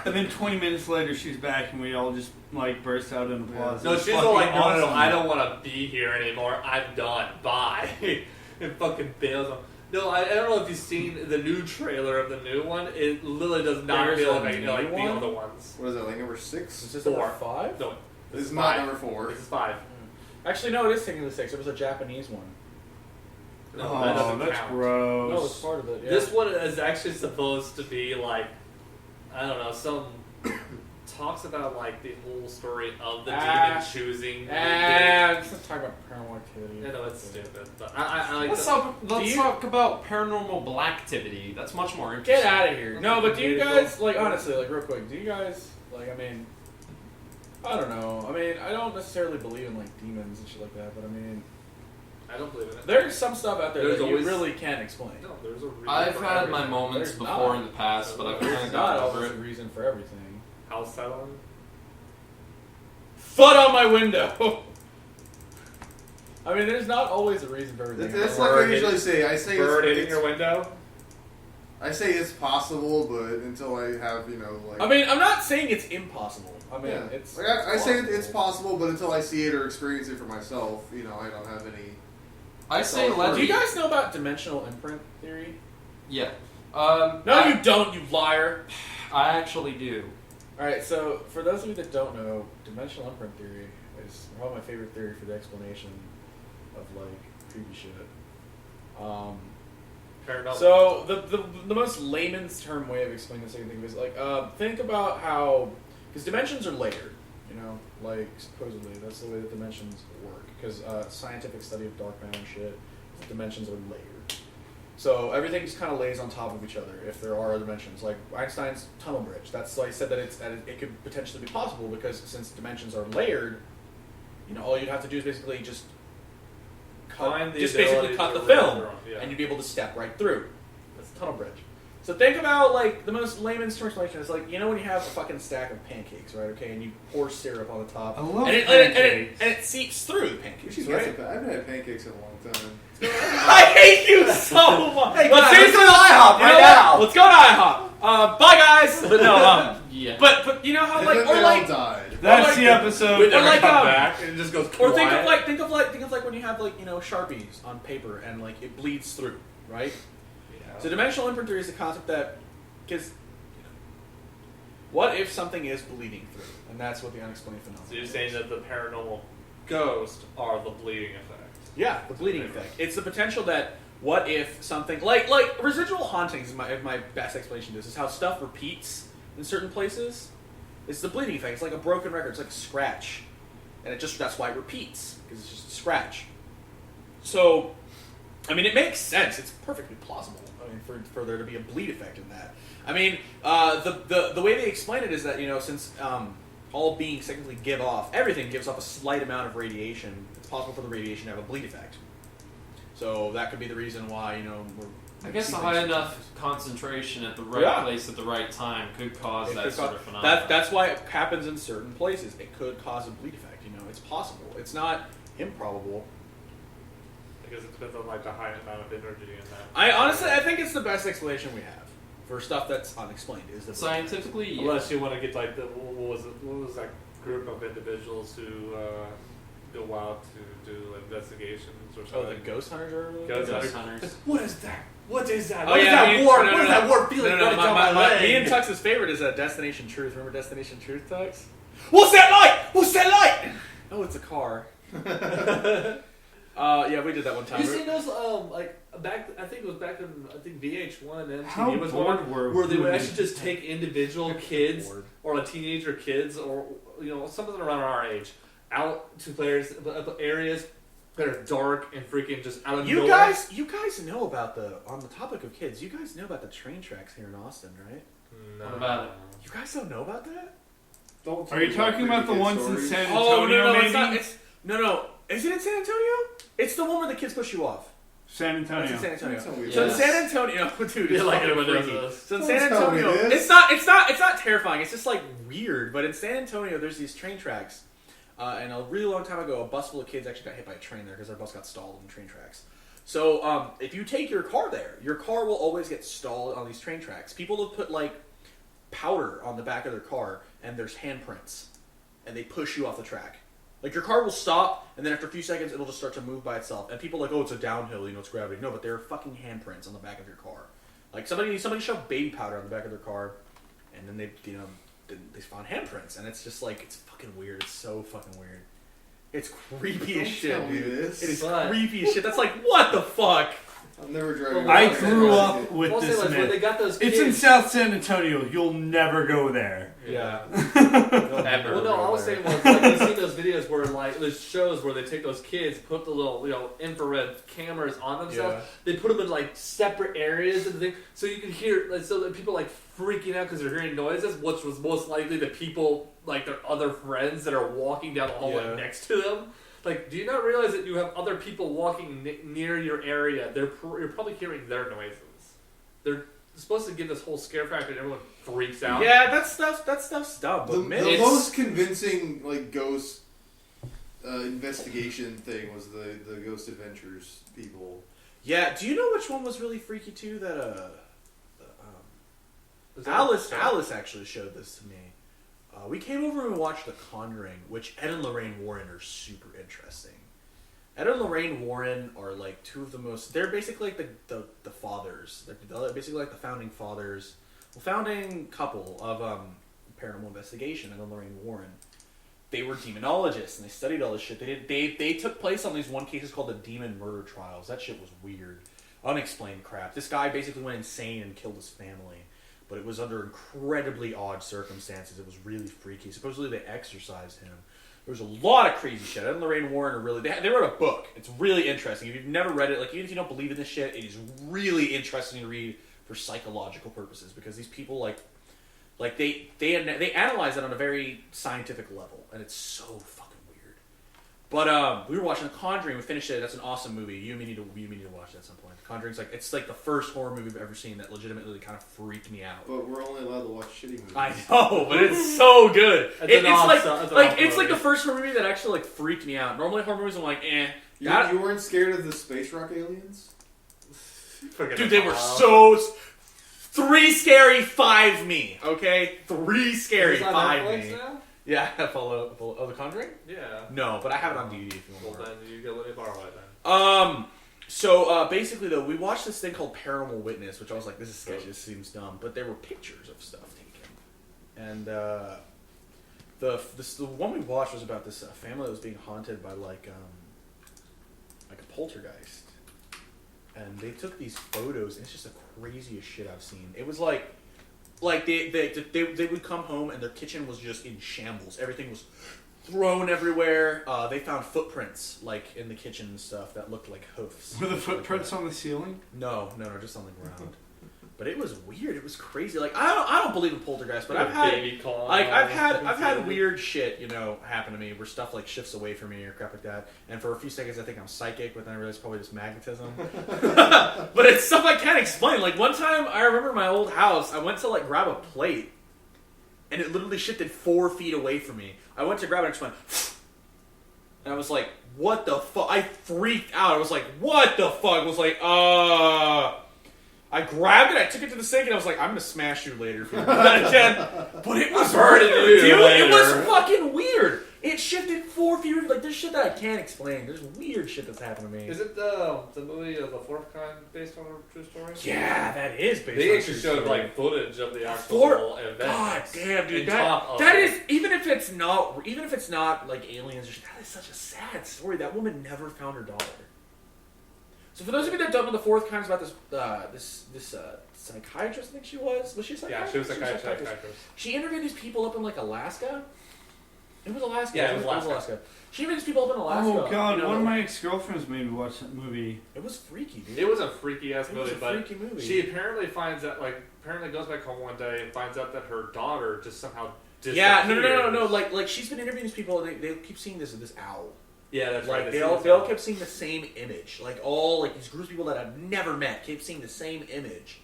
[SPEAKER 3] And then 20 minutes later, she's back, and we all just like burst out in applause.
[SPEAKER 1] No,
[SPEAKER 3] It was
[SPEAKER 1] she's all like,
[SPEAKER 3] fucking
[SPEAKER 1] no,
[SPEAKER 3] awesome.
[SPEAKER 1] I don't want to be here anymore. I'm done. Bye. And fucking bails on. No, I don't know if you've seen the new trailer of the new one. It literally does not
[SPEAKER 6] There's
[SPEAKER 1] feel
[SPEAKER 6] a
[SPEAKER 1] like
[SPEAKER 6] new
[SPEAKER 1] the
[SPEAKER 6] one?
[SPEAKER 1] other ones.
[SPEAKER 5] What is that, like number 6?
[SPEAKER 6] Is this
[SPEAKER 1] 4.
[SPEAKER 6] number 5?
[SPEAKER 1] No,
[SPEAKER 5] This is
[SPEAKER 1] 5.
[SPEAKER 5] not number 4.
[SPEAKER 1] This is 5.
[SPEAKER 6] Actually, no, it is technically 6. It was a Japanese one.
[SPEAKER 1] No,
[SPEAKER 3] Oh,
[SPEAKER 1] that doesn't
[SPEAKER 3] that's
[SPEAKER 1] count.
[SPEAKER 3] gross.
[SPEAKER 6] No, it's part of it. Yeah.
[SPEAKER 1] This one is actually supposed to be like, I don't know, some talks about like the whole story of the demon choosing.
[SPEAKER 6] Let's not talk about paranormal activity.
[SPEAKER 1] I know it's stupid, but I like.
[SPEAKER 4] Let's talk about paranormal blacktivity. That's much more interesting.
[SPEAKER 6] Get out of here. No, but do you guys, like, honestly, like, real quick, do you guys, like, I mean, I don't know. I mean, I don't necessarily believe in, like, demons and shit like that, but I mean,
[SPEAKER 1] I don't believe in it.
[SPEAKER 6] there's some stuff out there
[SPEAKER 1] There's
[SPEAKER 6] that
[SPEAKER 1] always-
[SPEAKER 6] you really can't explain.
[SPEAKER 1] No, there's a reason
[SPEAKER 4] I've
[SPEAKER 1] for
[SPEAKER 4] had my
[SPEAKER 1] everything.
[SPEAKER 4] moments
[SPEAKER 6] There's
[SPEAKER 4] before
[SPEAKER 6] not.
[SPEAKER 4] in the past, but I've kind
[SPEAKER 6] There's
[SPEAKER 4] of
[SPEAKER 6] not
[SPEAKER 4] gotten over
[SPEAKER 6] always
[SPEAKER 4] it.
[SPEAKER 6] a reason for everything.
[SPEAKER 1] House settling.
[SPEAKER 6] Foot on my window! I mean, there's not always a reason for everything.
[SPEAKER 5] That's like I usually say. I say
[SPEAKER 1] Bird hitting
[SPEAKER 5] it's,
[SPEAKER 1] your window.
[SPEAKER 5] I say it's possible, but until I have, like...
[SPEAKER 6] I mean, I'm not saying it's impossible. I mean,
[SPEAKER 5] yeah.
[SPEAKER 6] it's...
[SPEAKER 5] Like, I say it's possible, but until I see it or experience it for myself, I don't have any...
[SPEAKER 4] I say
[SPEAKER 5] Do
[SPEAKER 4] let
[SPEAKER 6] Do you
[SPEAKER 4] me.
[SPEAKER 6] guys know about dimensional imprint theory?
[SPEAKER 4] Yeah.
[SPEAKER 6] No, you don't, you liar!
[SPEAKER 4] I actually do.
[SPEAKER 6] Alright, so for those of you that don't know, dimensional imprint theory is probably my favorite theory for the explanation of, like, creepy shit.
[SPEAKER 1] Paranormal.
[SPEAKER 6] So the most layman's term way of explaining the same thing is like think about how, because dimensions are layered, like supposedly that's the way that dimensions work, because scientific study of dark matter and shit, dimensions are layered. So everything just kind of lays on top of each other if there are dimensions. Like Einstein's tunnel bridge, that's why he said that it could potentially be possible, because since dimensions are layered, all you'd have to do is basically just basically cut the film, and you'd be able to step right through. That's the tunnel bridge. So think about, like, the most layman's term explanation is like, when you have a fucking stack of pancakes, right? Okay, and you pour syrup on the top,
[SPEAKER 3] I love
[SPEAKER 6] and
[SPEAKER 3] pancakes.
[SPEAKER 6] it seeps through the pancakes,
[SPEAKER 5] I
[SPEAKER 6] right?
[SPEAKER 5] haven't had pancakes in a long time.
[SPEAKER 6] I hate you so much.
[SPEAKER 2] Hey,
[SPEAKER 6] Let's
[SPEAKER 2] guys, let's go to IHOP right now.
[SPEAKER 6] Let's go to IHOP. Bye, guys. But no,
[SPEAKER 4] Yeah.
[SPEAKER 6] but you know how,
[SPEAKER 5] And
[SPEAKER 6] like,
[SPEAKER 5] then
[SPEAKER 6] or
[SPEAKER 5] they
[SPEAKER 6] like,
[SPEAKER 5] all died.
[SPEAKER 3] That's
[SPEAKER 6] like-
[SPEAKER 3] the episode.
[SPEAKER 6] or like,
[SPEAKER 1] come back and it just goes
[SPEAKER 6] or
[SPEAKER 1] quiet.
[SPEAKER 6] think of like when you have, like, Sharpies on paper and, like, it bleeds through, right?
[SPEAKER 1] Yeah.
[SPEAKER 6] So dimensional imprint theory is the concept that, because, what if something is bleeding through, and that's what the unexplained phenomenon.
[SPEAKER 1] So you're saying that the paranormal ghosts are the bleeding effect.
[SPEAKER 6] Yeah, the bleeding effect. It's the potential that, what if something like residual hauntings is my best explanation of this, is how stuff repeats in certain places. It's the bleeding effect. It's like a broken record. It's like a scratch, and that's why it repeats, because it's just a scratch. So, I mean, it makes sense. It's perfectly plausible. I mean, for there to be a bleed effect in that. I mean, the way they explain it is that, since all beings technically everything gives off a slight amount of radiation, it's possible for the radiation to have a bleed effect. So that could be the reason why,
[SPEAKER 4] I guess a high enough concentration at the right place at the right time could cause that sort of phenomenon.
[SPEAKER 6] That's why it happens in certain places. It could cause a bleed effect. It's possible. It's not improbable.
[SPEAKER 1] I guess it depends on like the high amount of energy in that.
[SPEAKER 6] I think it's the best explanation we have for stuff that's unexplained. Is the
[SPEAKER 4] Scientifically, yeah.
[SPEAKER 1] Unless you want to get like what was that group of individuals who go out to do investigations or something?
[SPEAKER 6] Oh, the ghost hunters are really
[SPEAKER 1] Ghost
[SPEAKER 4] hunters.
[SPEAKER 1] What is that? What is that?
[SPEAKER 6] Oh,
[SPEAKER 1] What is
[SPEAKER 6] yeah,
[SPEAKER 1] that war? What is that war feeling running down my leg?
[SPEAKER 6] Me and Tux's favorite is Destination Truth. Remember Destination Truth, Tux? What's that light? What's that light? Oh, it's a car. Yeah, we did that one time.
[SPEAKER 1] You seen those like back? I think it was back in VH1 and
[SPEAKER 3] How
[SPEAKER 1] MTV was
[SPEAKER 3] bored
[SPEAKER 1] one
[SPEAKER 3] were
[SPEAKER 1] where they would
[SPEAKER 3] we?
[SPEAKER 1] actually just take individual kids or like teenager kids or something around our age out to areas that are dark and freaking just out of nowhere.
[SPEAKER 6] You guys know about on the topic of kids, you guys know about the train tracks here in Austin, right?
[SPEAKER 1] No.
[SPEAKER 4] What about it?
[SPEAKER 6] You guys don't know about that?
[SPEAKER 5] Don't
[SPEAKER 3] Are you talking about the ones in San Antonio?
[SPEAKER 6] Oh, no,
[SPEAKER 3] maybe?
[SPEAKER 6] it's not. No. Is it in San Antonio? It's the one where the kids push you off.
[SPEAKER 3] San Antonio.
[SPEAKER 6] That's in San Antonio.
[SPEAKER 5] San
[SPEAKER 6] So in
[SPEAKER 4] Yes.
[SPEAKER 6] San Antonio, dude,
[SPEAKER 1] Yeah,
[SPEAKER 6] it's
[SPEAKER 1] like
[SPEAKER 6] fucking
[SPEAKER 1] everyone
[SPEAKER 6] freaky.
[SPEAKER 1] does.
[SPEAKER 6] So in
[SPEAKER 5] Don't
[SPEAKER 6] San
[SPEAKER 5] tell me
[SPEAKER 6] Antonio,
[SPEAKER 5] this.
[SPEAKER 6] it's not terrifying. It's just like weird. But in San Antonio, there's these train tracks, and a really long time ago, a bus full of kids actually got hit by a train there because their bus got stalled on the train tracks. So if you take your car there, your car will always get stalled on these train tracks. People have put like powder on the back of their car, and there's handprints, and they push you off the track. Like your car will stop, and then after a few seconds, it'll just start to move by itself. And people are like, oh, it's a downhill, it's gravity. No, but there are fucking handprints on the back of your car. Like somebody shoved baby powder on the back of their car, and then they found handprints, and it's just like it's fucking weird. It's so fucking weird. It's creepy as shit,
[SPEAKER 5] tell me
[SPEAKER 6] dude.
[SPEAKER 5] this.
[SPEAKER 6] It is
[SPEAKER 1] But-
[SPEAKER 6] creepy as shit. That's like what the fuck.
[SPEAKER 5] I'm never driving.
[SPEAKER 3] I
[SPEAKER 5] around
[SPEAKER 3] grew
[SPEAKER 5] San
[SPEAKER 3] up
[SPEAKER 5] Francisco.
[SPEAKER 3] with
[SPEAKER 1] I'll say
[SPEAKER 3] this
[SPEAKER 1] like, when they
[SPEAKER 3] myth.
[SPEAKER 1] got those
[SPEAKER 3] It's in
[SPEAKER 1] kids.
[SPEAKER 3] South San Antonio. You'll never go there.
[SPEAKER 6] Yeah.
[SPEAKER 4] Ever.
[SPEAKER 1] Well, no, I was saying was like you see those videos where like there's shows where they take those kids, put the little infrared cameras on themselves.
[SPEAKER 6] Yeah.
[SPEAKER 1] They put them in like separate areas and the thing, so you can hear like so that people like freaking out because they're hearing noises. Which was most likely the people like their other friends that are walking down the hallway
[SPEAKER 6] Yeah.
[SPEAKER 1] next to them. Like, do you not realize that you have other people walking near your area? You're probably hearing their noises. They're supposed to give this whole scare factor and everyone freaks out.
[SPEAKER 6] Yeah, that stuff's dumb.
[SPEAKER 5] The
[SPEAKER 6] But
[SPEAKER 4] It's-
[SPEAKER 5] most convincing like ghost investigation thing was the Ghost Adventures people.
[SPEAKER 6] yeah, do you know which one was really freaky too? That
[SPEAKER 1] Is that-
[SPEAKER 6] Alice actually showed this to me. We came over and we watched The Conjuring, which Ed and Lorraine Warren are super interesting. Ed and Lorraine Warren are like two of the most. They're basically like the fathers. They're basically like the founding fathers, founding couple of paranormal investigation. Ed and Lorraine Warren. They were demonologists and they studied all this shit. They took place on these one cases called the demon murder trials. That shit was weird, unexplained crap. This guy basically went insane and killed his family. But it was under incredibly odd circumstances. It was really freaky. Supposedly they exorcised him. There was a lot of crazy shit. Ed and Lorraine Warren are really... They wrote a book. It's really interesting. If you've never read it, like even if you don't believe in this shit, it is really interesting to read for psychological purposes. Because these people, they analyze it on a very scientific level. And it's so fucking weird. But we were watching The Conjuring. We finished it. That's an awesome movie. You and me need to watch it at some point. The Conjuring's it's like the first horror movie I've ever seen that legitimately kind of freaked me out.
[SPEAKER 5] But we're only allowed to watch shitty movies.
[SPEAKER 6] I know, but it's so good.
[SPEAKER 1] It's
[SPEAKER 6] It's the first horror movie that actually freaked me out. Normally horror movies I'm like, eh.
[SPEAKER 5] You weren't scared of the space rock aliens?
[SPEAKER 6] Dude, they were so 3 scary, 5 me. Okay, 3 scary,
[SPEAKER 1] Is it on
[SPEAKER 6] 5
[SPEAKER 1] Netflix
[SPEAKER 6] me.
[SPEAKER 1] now?
[SPEAKER 6] Yeah, The Conjuring.
[SPEAKER 1] Yeah.
[SPEAKER 6] No, but I have it on DVD if you
[SPEAKER 1] Well,
[SPEAKER 6] want more.
[SPEAKER 1] then you can let me borrow it then.
[SPEAKER 6] So basically though, we watched this thing called Paranormal Witness, which I was like, this is sketchy, this seems dumb, but there were pictures of stuff taken, and the one we watched was about this family that was being haunted by like a poltergeist, and they took these photos, and it's just the craziest shit I've seen. It was like they would come home and their kitchen was just in shambles. Everything was thrown everywhere. They found footprints like in the kitchen and stuff that looked like hoofs.
[SPEAKER 3] Were the footprints on the ceiling?
[SPEAKER 6] No, just on the ground. But it was weird. It was crazy. Like I don't believe in poltergeist, but I've had weird shit, happen to me where stuff like shifts away from me or crap like that. And for a few seconds I think I'm psychic, but then I realize it's probably just magnetism. But it's stuff I can't explain. Like one time I remember my old house, I went to like grab a plate and it literally shifted 4 feet away from me. I went to grab it and it just went And I was like, what the fuck? I freaked out. I was like, what the fuck? I was like, I grabbed it, I took it to the sink, and I was like, I'm gonna smash you later for that again. But it was
[SPEAKER 4] burning you
[SPEAKER 6] dude,
[SPEAKER 4] later.
[SPEAKER 6] it was fucking weird. It shifted 4 feet. Like, there's shit that I can't explain. There's weird shit that's happened to me.
[SPEAKER 1] Is it the movie of The Fourth Kind based on a true story?
[SPEAKER 6] Yeah, that is based on
[SPEAKER 1] They
[SPEAKER 6] a
[SPEAKER 1] actually
[SPEAKER 6] true
[SPEAKER 1] showed
[SPEAKER 6] story.
[SPEAKER 1] like footage of the actual event.
[SPEAKER 6] God damn, dude,
[SPEAKER 1] in
[SPEAKER 6] that
[SPEAKER 1] top of
[SPEAKER 6] that
[SPEAKER 1] it.
[SPEAKER 6] is even if it's not like aliens or shit, that is such a sad story. That woman never found her daughter. So for those of you that don't know, The Fourth Kind is about this psychiatrist. I think she was. Was she a psychiatrist?
[SPEAKER 1] Yeah, she was a psychiatrist.
[SPEAKER 6] She interviewed these people up in like Alaska. It was Alaska.
[SPEAKER 1] Yeah, it was Alaska.
[SPEAKER 6] She interviewed these people up in Alaska.
[SPEAKER 3] Oh god,
[SPEAKER 6] you know,
[SPEAKER 3] one of my ex-girlfriends made me watch that movie.
[SPEAKER 6] It was freaky, dude.
[SPEAKER 1] It was a freaky ass
[SPEAKER 6] It
[SPEAKER 1] movie,
[SPEAKER 6] was a
[SPEAKER 1] but
[SPEAKER 6] freaky movie.
[SPEAKER 1] she apparently finds out, apparently goes back home one day and finds out that her daughter just somehow disappeared.
[SPEAKER 6] Yeah, no. Like she's been interviewing these people. And they keep seeing this owl.
[SPEAKER 1] Yeah, that's
[SPEAKER 6] Like
[SPEAKER 1] right.
[SPEAKER 6] they all kept seeing the same image. Like all like these groups of people that I've never met kept seeing the same image.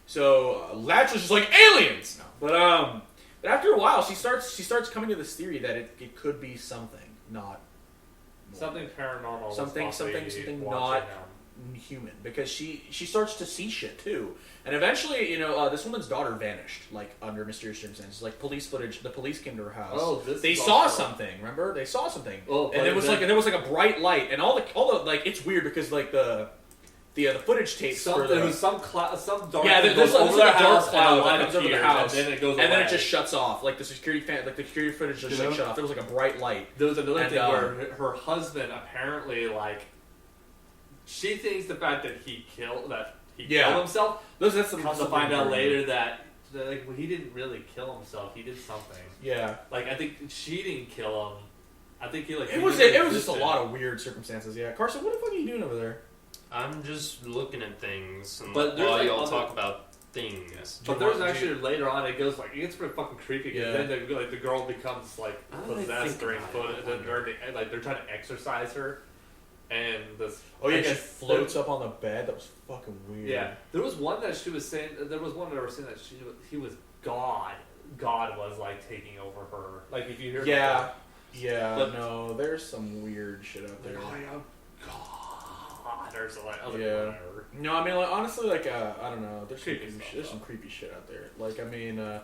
[SPEAKER 6] So Latch was just like aliens. No, but after a while, she starts coming to this theory that it could be something not
[SPEAKER 1] something paranormal.
[SPEAKER 6] something
[SPEAKER 1] watching
[SPEAKER 6] not
[SPEAKER 1] them.
[SPEAKER 6] human, because she starts to see shit too. And eventually, this woman's daughter vanished, like under mysterious circumstances. Like police footage, the police came to her house.
[SPEAKER 1] Oh,
[SPEAKER 6] they saw something. Remember, they saw something.
[SPEAKER 1] Oh,
[SPEAKER 6] and there was like a bright light, and all the like it's weird because like the footage tapes for
[SPEAKER 1] There
[SPEAKER 6] the,
[SPEAKER 1] was some dark.
[SPEAKER 6] yeah,
[SPEAKER 1] thing
[SPEAKER 6] there's
[SPEAKER 1] goes over
[SPEAKER 6] like a
[SPEAKER 1] their
[SPEAKER 6] dark
[SPEAKER 1] house,
[SPEAKER 6] cloud
[SPEAKER 1] and a
[SPEAKER 6] that
[SPEAKER 1] light
[SPEAKER 6] comes over their
[SPEAKER 1] appears,
[SPEAKER 6] house,
[SPEAKER 1] and then it goes
[SPEAKER 6] and then it
[SPEAKER 1] away.
[SPEAKER 6] just shuts off. Like the security footage just like shut off. There was like a bright light.
[SPEAKER 1] There was another
[SPEAKER 6] And,
[SPEAKER 1] thing where her husband apparently she thinks the fact that he killed himself.
[SPEAKER 6] That's the
[SPEAKER 1] Comes to find out later that he didn't really kill himself. He did something.
[SPEAKER 6] Yeah.
[SPEAKER 1] Like I think she didn't kill him. I think he
[SPEAKER 6] It was just a lot of weird circumstances. Yeah, Carson, what the fuck are you doing over there?
[SPEAKER 4] I'm just looking at things, and
[SPEAKER 1] But there's,
[SPEAKER 4] while
[SPEAKER 1] like,
[SPEAKER 4] y'all
[SPEAKER 1] other-
[SPEAKER 4] talk about things.
[SPEAKER 1] But there's actually later on it gets pretty fucking creepy because
[SPEAKER 6] Yeah.
[SPEAKER 1] then the girl becomes like
[SPEAKER 4] I don't
[SPEAKER 1] possessed
[SPEAKER 4] think
[SPEAKER 1] during
[SPEAKER 4] about
[SPEAKER 1] footage.
[SPEAKER 4] it.
[SPEAKER 1] They're trying to exorcise her, and this.
[SPEAKER 6] Oh yeah,
[SPEAKER 1] I
[SPEAKER 6] she
[SPEAKER 1] guess
[SPEAKER 6] floats up on the bed. That was fucking weird.
[SPEAKER 1] Yeah, there was one that she was saying. There was one that I was saying that he was God. God was like taking over her. Like if you hear.
[SPEAKER 6] Yeah. Yeah.
[SPEAKER 1] But-
[SPEAKER 6] no, there's some weird shit out there.
[SPEAKER 1] I am God or something. I was
[SPEAKER 6] Yeah.
[SPEAKER 1] like, whatever.
[SPEAKER 6] No, I mean, like, honestly, like, I don't know. There's
[SPEAKER 1] Creepy stuff,
[SPEAKER 6] there's
[SPEAKER 1] though.
[SPEAKER 6] some creepy shit out there. Like, I mean, I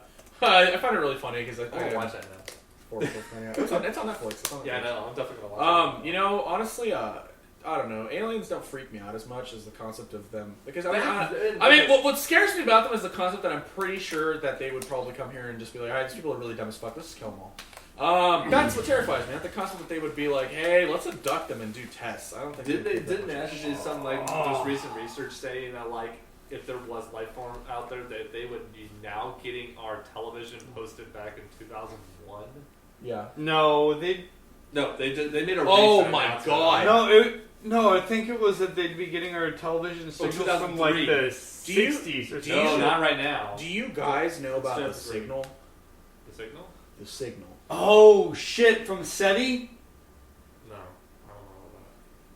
[SPEAKER 6] find it really funny because
[SPEAKER 1] I'm gonna watch that now.
[SPEAKER 6] It's on Netflix. It's on Netflix.
[SPEAKER 1] Yeah, I know. I'm definitely gonna watch it.
[SPEAKER 6] Honestly, I don't know. Aliens don't freak me out as much as the concept of them, because what scares me about them is the concept that I'm pretty sure that they would probably come here and just be like, "Alright, these people are really dumb as fuck. Let's just kill them all." That's what terrifies me. The concept that they would be like, "Hey, let's abduct them and do tests." I don't think.
[SPEAKER 1] Didn't NASA do some just recent research saying that if there was life form out there that they would be now getting our television posted back in 2001?
[SPEAKER 6] Yeah.
[SPEAKER 3] No,
[SPEAKER 1] They made a.
[SPEAKER 6] Oh
[SPEAKER 1] recent
[SPEAKER 6] my
[SPEAKER 1] announcement.
[SPEAKER 6] God.
[SPEAKER 3] No, I think it was that they'd be getting our television signals from like
[SPEAKER 1] 2003.
[SPEAKER 3] the
[SPEAKER 6] Do you-
[SPEAKER 3] 60s or
[SPEAKER 6] do
[SPEAKER 3] something.
[SPEAKER 1] No, not right now.
[SPEAKER 6] Do you guys know about the
[SPEAKER 1] It's just
[SPEAKER 6] signal?
[SPEAKER 1] The signal?
[SPEAKER 6] The signal.
[SPEAKER 3] Oh shit! From SETI?
[SPEAKER 1] No, I don't know about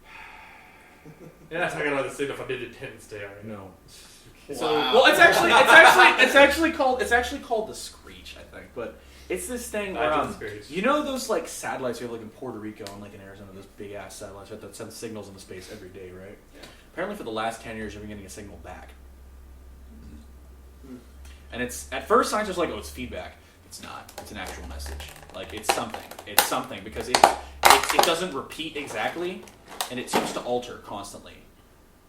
[SPEAKER 1] that. You're not talking about the signal from Independence Day, right?
[SPEAKER 6] No.
[SPEAKER 1] So,
[SPEAKER 6] Well, it's actually called the Screech, I think. But it's this thing where
[SPEAKER 1] Imagine the Screech.
[SPEAKER 6] you know those like satellites we have like in Puerto Rico and like in Arizona, those big ass satellites right, that send signals into space every day, right?
[SPEAKER 1] Yeah.
[SPEAKER 6] Apparently, for the last 10 years, you've been getting a signal back. And it's at first scientists are like, oh, it's feedback. It's not. It's an actual message. Like it's something. It's something because it doesn't repeat exactly, and it seems to alter constantly.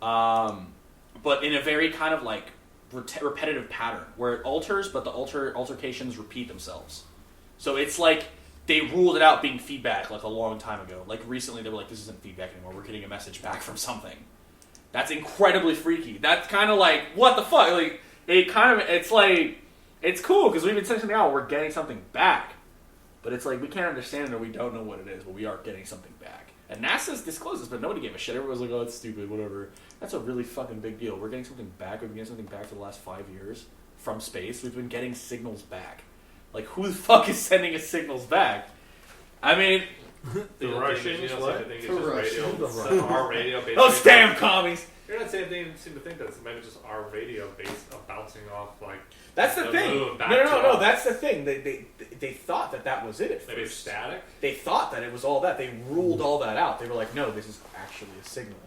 [SPEAKER 6] But in a very kind of like repetitive pattern where it alters, but the altercations repeat themselves. So it's like they ruled it out being feedback like a long time ago. Like recently they were like, this isn't feedback anymore. We're getting a message back from something. That's incredibly freaky. That's kind of like, what the fuck? Like it's like, it's cool because we've been sending something out. We're getting something back. But it's like, we can't understand it or we don't know what it is, but we are getting something back. And NASA's disclosed this, but nobody gave a shit. Everyone was like, oh, it's stupid, whatever. That's a really fucking big deal. We're getting something back. We've been getting something back for the last 5 years from space. We've been getting signals back. Like, who the fuck is sending us signals back? I mean...
[SPEAKER 1] The
[SPEAKER 3] Russians,
[SPEAKER 1] You know,
[SPEAKER 3] what?
[SPEAKER 1] I think it's
[SPEAKER 5] The
[SPEAKER 1] just
[SPEAKER 5] Russians.
[SPEAKER 1] radio. Our radio basically.
[SPEAKER 6] Those damn commies!
[SPEAKER 1] You're not saying anything. Seem to think that it's maybe just our radio base of bouncing off like.
[SPEAKER 6] That's the thing.
[SPEAKER 1] moon back
[SPEAKER 6] No.
[SPEAKER 1] to us.
[SPEAKER 6] That's the thing. They thought that was it at
[SPEAKER 1] Maybe it's
[SPEAKER 6] first.
[SPEAKER 1] static.
[SPEAKER 6] They thought that it was all that. They ruled all that out. They were like, no, this is actually a signal.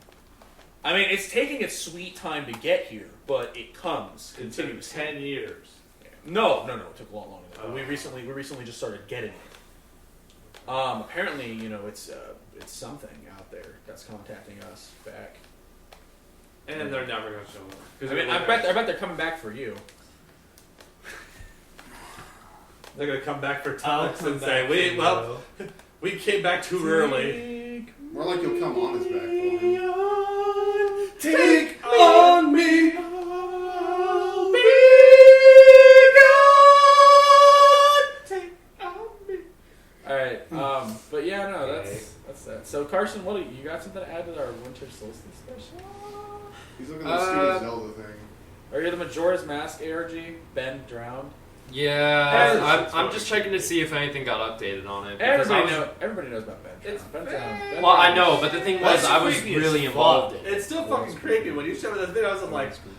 [SPEAKER 6] I mean, it's taking its sweet time to get here, but it comes
[SPEAKER 1] It took
[SPEAKER 6] continuously.
[SPEAKER 1] 10 years.
[SPEAKER 6] No. It took a lot longer. Than that.
[SPEAKER 1] Oh.
[SPEAKER 6] We recently just started getting it. Apparently, it's something out there that's contacting us back.
[SPEAKER 1] And they're never going to show up.
[SPEAKER 6] I mean, I bet they're coming back for you.
[SPEAKER 1] They're going to come back for
[SPEAKER 3] I'll
[SPEAKER 1] Alex
[SPEAKER 3] come
[SPEAKER 1] and
[SPEAKER 3] back
[SPEAKER 1] say,
[SPEAKER 3] for
[SPEAKER 1] we,
[SPEAKER 3] you.
[SPEAKER 1] well, we came back too early.
[SPEAKER 5] More like you'll come on his back for him.
[SPEAKER 3] Take on me.
[SPEAKER 6] All right, but yeah, no, that's that. So Carson, what you got something to add to our winter solstice special?
[SPEAKER 5] He's looking at the stupid Zelda thing.
[SPEAKER 6] Are you the Majora's Mask ARG? Ben drowned.
[SPEAKER 4] Yeah, I'm just checking to see if anything got updated on it. because I was-
[SPEAKER 6] Everybody knows about Ben drowned.
[SPEAKER 1] It's
[SPEAKER 6] Ben
[SPEAKER 1] Ben-
[SPEAKER 6] drowned. Ben
[SPEAKER 4] Well, I
[SPEAKER 6] drowned.
[SPEAKER 4] know, but the thing was,
[SPEAKER 1] That's
[SPEAKER 4] I was
[SPEAKER 1] creepy as
[SPEAKER 4] really
[SPEAKER 1] fuck.
[SPEAKER 4] involved in it.
[SPEAKER 1] It's still fucking creepy. When you showed me this video, I was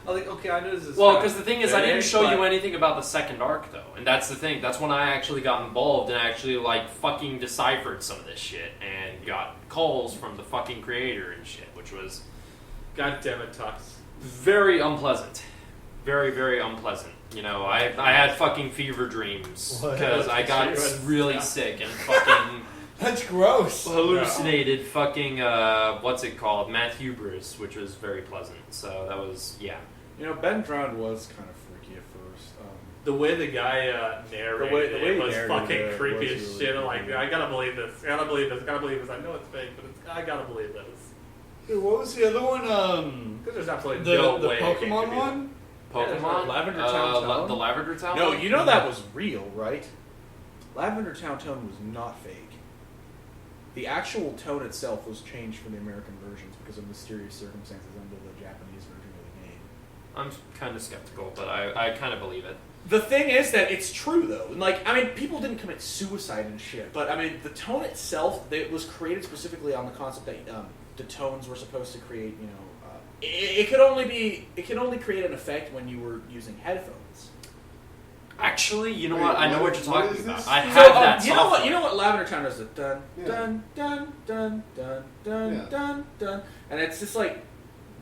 [SPEAKER 1] like, okay, I know this is.
[SPEAKER 4] Well,
[SPEAKER 1] fast.
[SPEAKER 4] because the thing is, I didn't
[SPEAKER 1] Big,
[SPEAKER 4] show you
[SPEAKER 1] but-
[SPEAKER 4] anything about the second arc, though, and that's the thing. That's when I actually got involved and actually fucking deciphered some of this shit and got calls from the fucking creator and shit, which was
[SPEAKER 1] God damn it, Tux.
[SPEAKER 4] very unpleasant, very very unpleasant. I had fucking fever dreams because I got really sick and fucking
[SPEAKER 3] That's gross.
[SPEAKER 4] hallucinated fucking what's it called, math hubris, which was very pleasant. So that was
[SPEAKER 6] Ben drowned was kind of freaky at first.
[SPEAKER 1] The way the guy narrated
[SPEAKER 6] The way
[SPEAKER 1] it
[SPEAKER 6] he
[SPEAKER 1] was
[SPEAKER 6] narrated
[SPEAKER 1] fucking
[SPEAKER 6] it
[SPEAKER 1] creepy
[SPEAKER 6] was
[SPEAKER 1] as
[SPEAKER 6] really
[SPEAKER 1] shit. I'm like,
[SPEAKER 6] creepy.
[SPEAKER 1] I gotta believe this. I gotta believe this. I gotta believe this. I know it's fake, but I gotta believe this.
[SPEAKER 3] Dude, what was the other one?
[SPEAKER 1] Because there's absolutely
[SPEAKER 3] The
[SPEAKER 1] no way. it
[SPEAKER 3] Pokemon
[SPEAKER 1] could be
[SPEAKER 3] one?
[SPEAKER 4] Pokemon
[SPEAKER 6] Lavender Town Tone?
[SPEAKER 4] the Lavender Town.
[SPEAKER 6] No,
[SPEAKER 4] one?
[SPEAKER 6] you know that was real, right? Lavender Town tone was not fake. The actual tone itself was changed from the American versions because of mysterious circumstances under the Japanese version of the game.
[SPEAKER 4] I'm kind of skeptical, but I kind of believe it.
[SPEAKER 6] The thing is that it's true though. People didn't commit suicide and shit, but the tone itself, it was created specifically on the concept that the tones were supposed to create, it could only create an effect when you were using headphones.
[SPEAKER 4] Actually, you know
[SPEAKER 5] Wait,
[SPEAKER 4] what? I know
[SPEAKER 5] what-
[SPEAKER 4] what you're
[SPEAKER 5] what
[SPEAKER 4] talking
[SPEAKER 5] is
[SPEAKER 4] about.
[SPEAKER 5] this?
[SPEAKER 4] I
[SPEAKER 6] So,
[SPEAKER 4] have that.
[SPEAKER 6] you know what?
[SPEAKER 4] software.
[SPEAKER 6] You know what Lavender Town does? The dun
[SPEAKER 5] Yeah.
[SPEAKER 6] dun dun dun dun dun
[SPEAKER 5] Yeah.
[SPEAKER 6] dun dun, and it's just like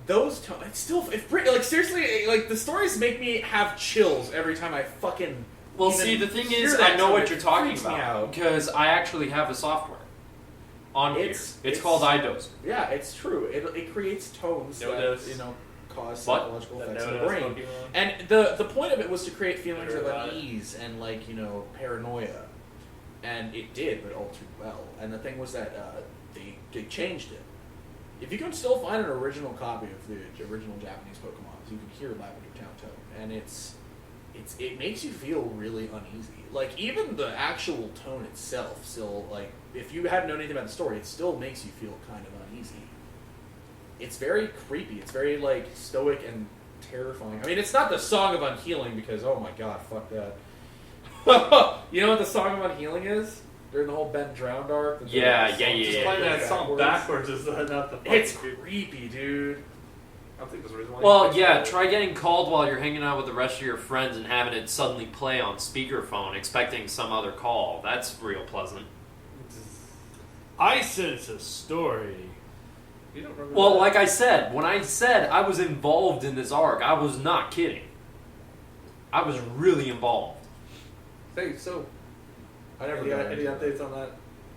[SPEAKER 6] those tones. Seriously, the stories make me have chills every time I fucking.
[SPEAKER 4] Well,
[SPEAKER 6] even
[SPEAKER 4] see, the thing
[SPEAKER 6] hear
[SPEAKER 4] is,
[SPEAKER 6] that
[SPEAKER 4] I know
[SPEAKER 6] tone.
[SPEAKER 4] what
[SPEAKER 6] It
[SPEAKER 4] you're talking
[SPEAKER 6] freaks me
[SPEAKER 4] about
[SPEAKER 6] out.
[SPEAKER 4] because I actually have the software on here. It's called iDose.
[SPEAKER 6] Yeah, it's true. It creates tones
[SPEAKER 1] No
[SPEAKER 6] that
[SPEAKER 1] dose.
[SPEAKER 6] cause
[SPEAKER 4] What?
[SPEAKER 6] psychological
[SPEAKER 1] That
[SPEAKER 6] effects in the
[SPEAKER 1] no-dose
[SPEAKER 6] brain.
[SPEAKER 1] Pokemon.
[SPEAKER 6] And the point of it was to create feelings
[SPEAKER 1] Heard
[SPEAKER 6] of
[SPEAKER 1] about it.
[SPEAKER 6] unease and paranoia, and it did, but all too well. And the thing was that they changed it. If you can still find an original copy of the original Japanese Pokemon, you can hear Lavender Town tone, and it makes you feel really uneasy. Even the actual tone itself, still if you hadn't known anything about the story, it still makes you feel kind of uneasy. It's very creepy. It's very stoic and terrifying. I mean, it's not the Song of Unhealing because oh my god, fuck that. You know what the Song of Unhealing is? During the whole Ben drowned arc.
[SPEAKER 4] Yeah.
[SPEAKER 1] Just
[SPEAKER 4] Yeah.
[SPEAKER 1] playing that song
[SPEAKER 6] backwards.
[SPEAKER 1] backwards is not the fucking
[SPEAKER 6] It's
[SPEAKER 1] creepy.
[SPEAKER 6] creepy, dude.
[SPEAKER 1] I don't think there's a reason why.
[SPEAKER 4] Well,
[SPEAKER 1] you
[SPEAKER 4] yeah. Try getting called while you're hanging out with the rest of your friends and having it suddenly play on speakerphone, expecting some other call. That's real pleasant.
[SPEAKER 3] I said it's a story.
[SPEAKER 1] You don't remember
[SPEAKER 4] Well,
[SPEAKER 1] that?
[SPEAKER 4] like I said, when I said I was involved in this arc, I was not kidding. I was really involved.
[SPEAKER 1] Hey, so
[SPEAKER 6] I never
[SPEAKER 1] any,
[SPEAKER 6] got
[SPEAKER 1] any
[SPEAKER 6] into
[SPEAKER 1] updates on that?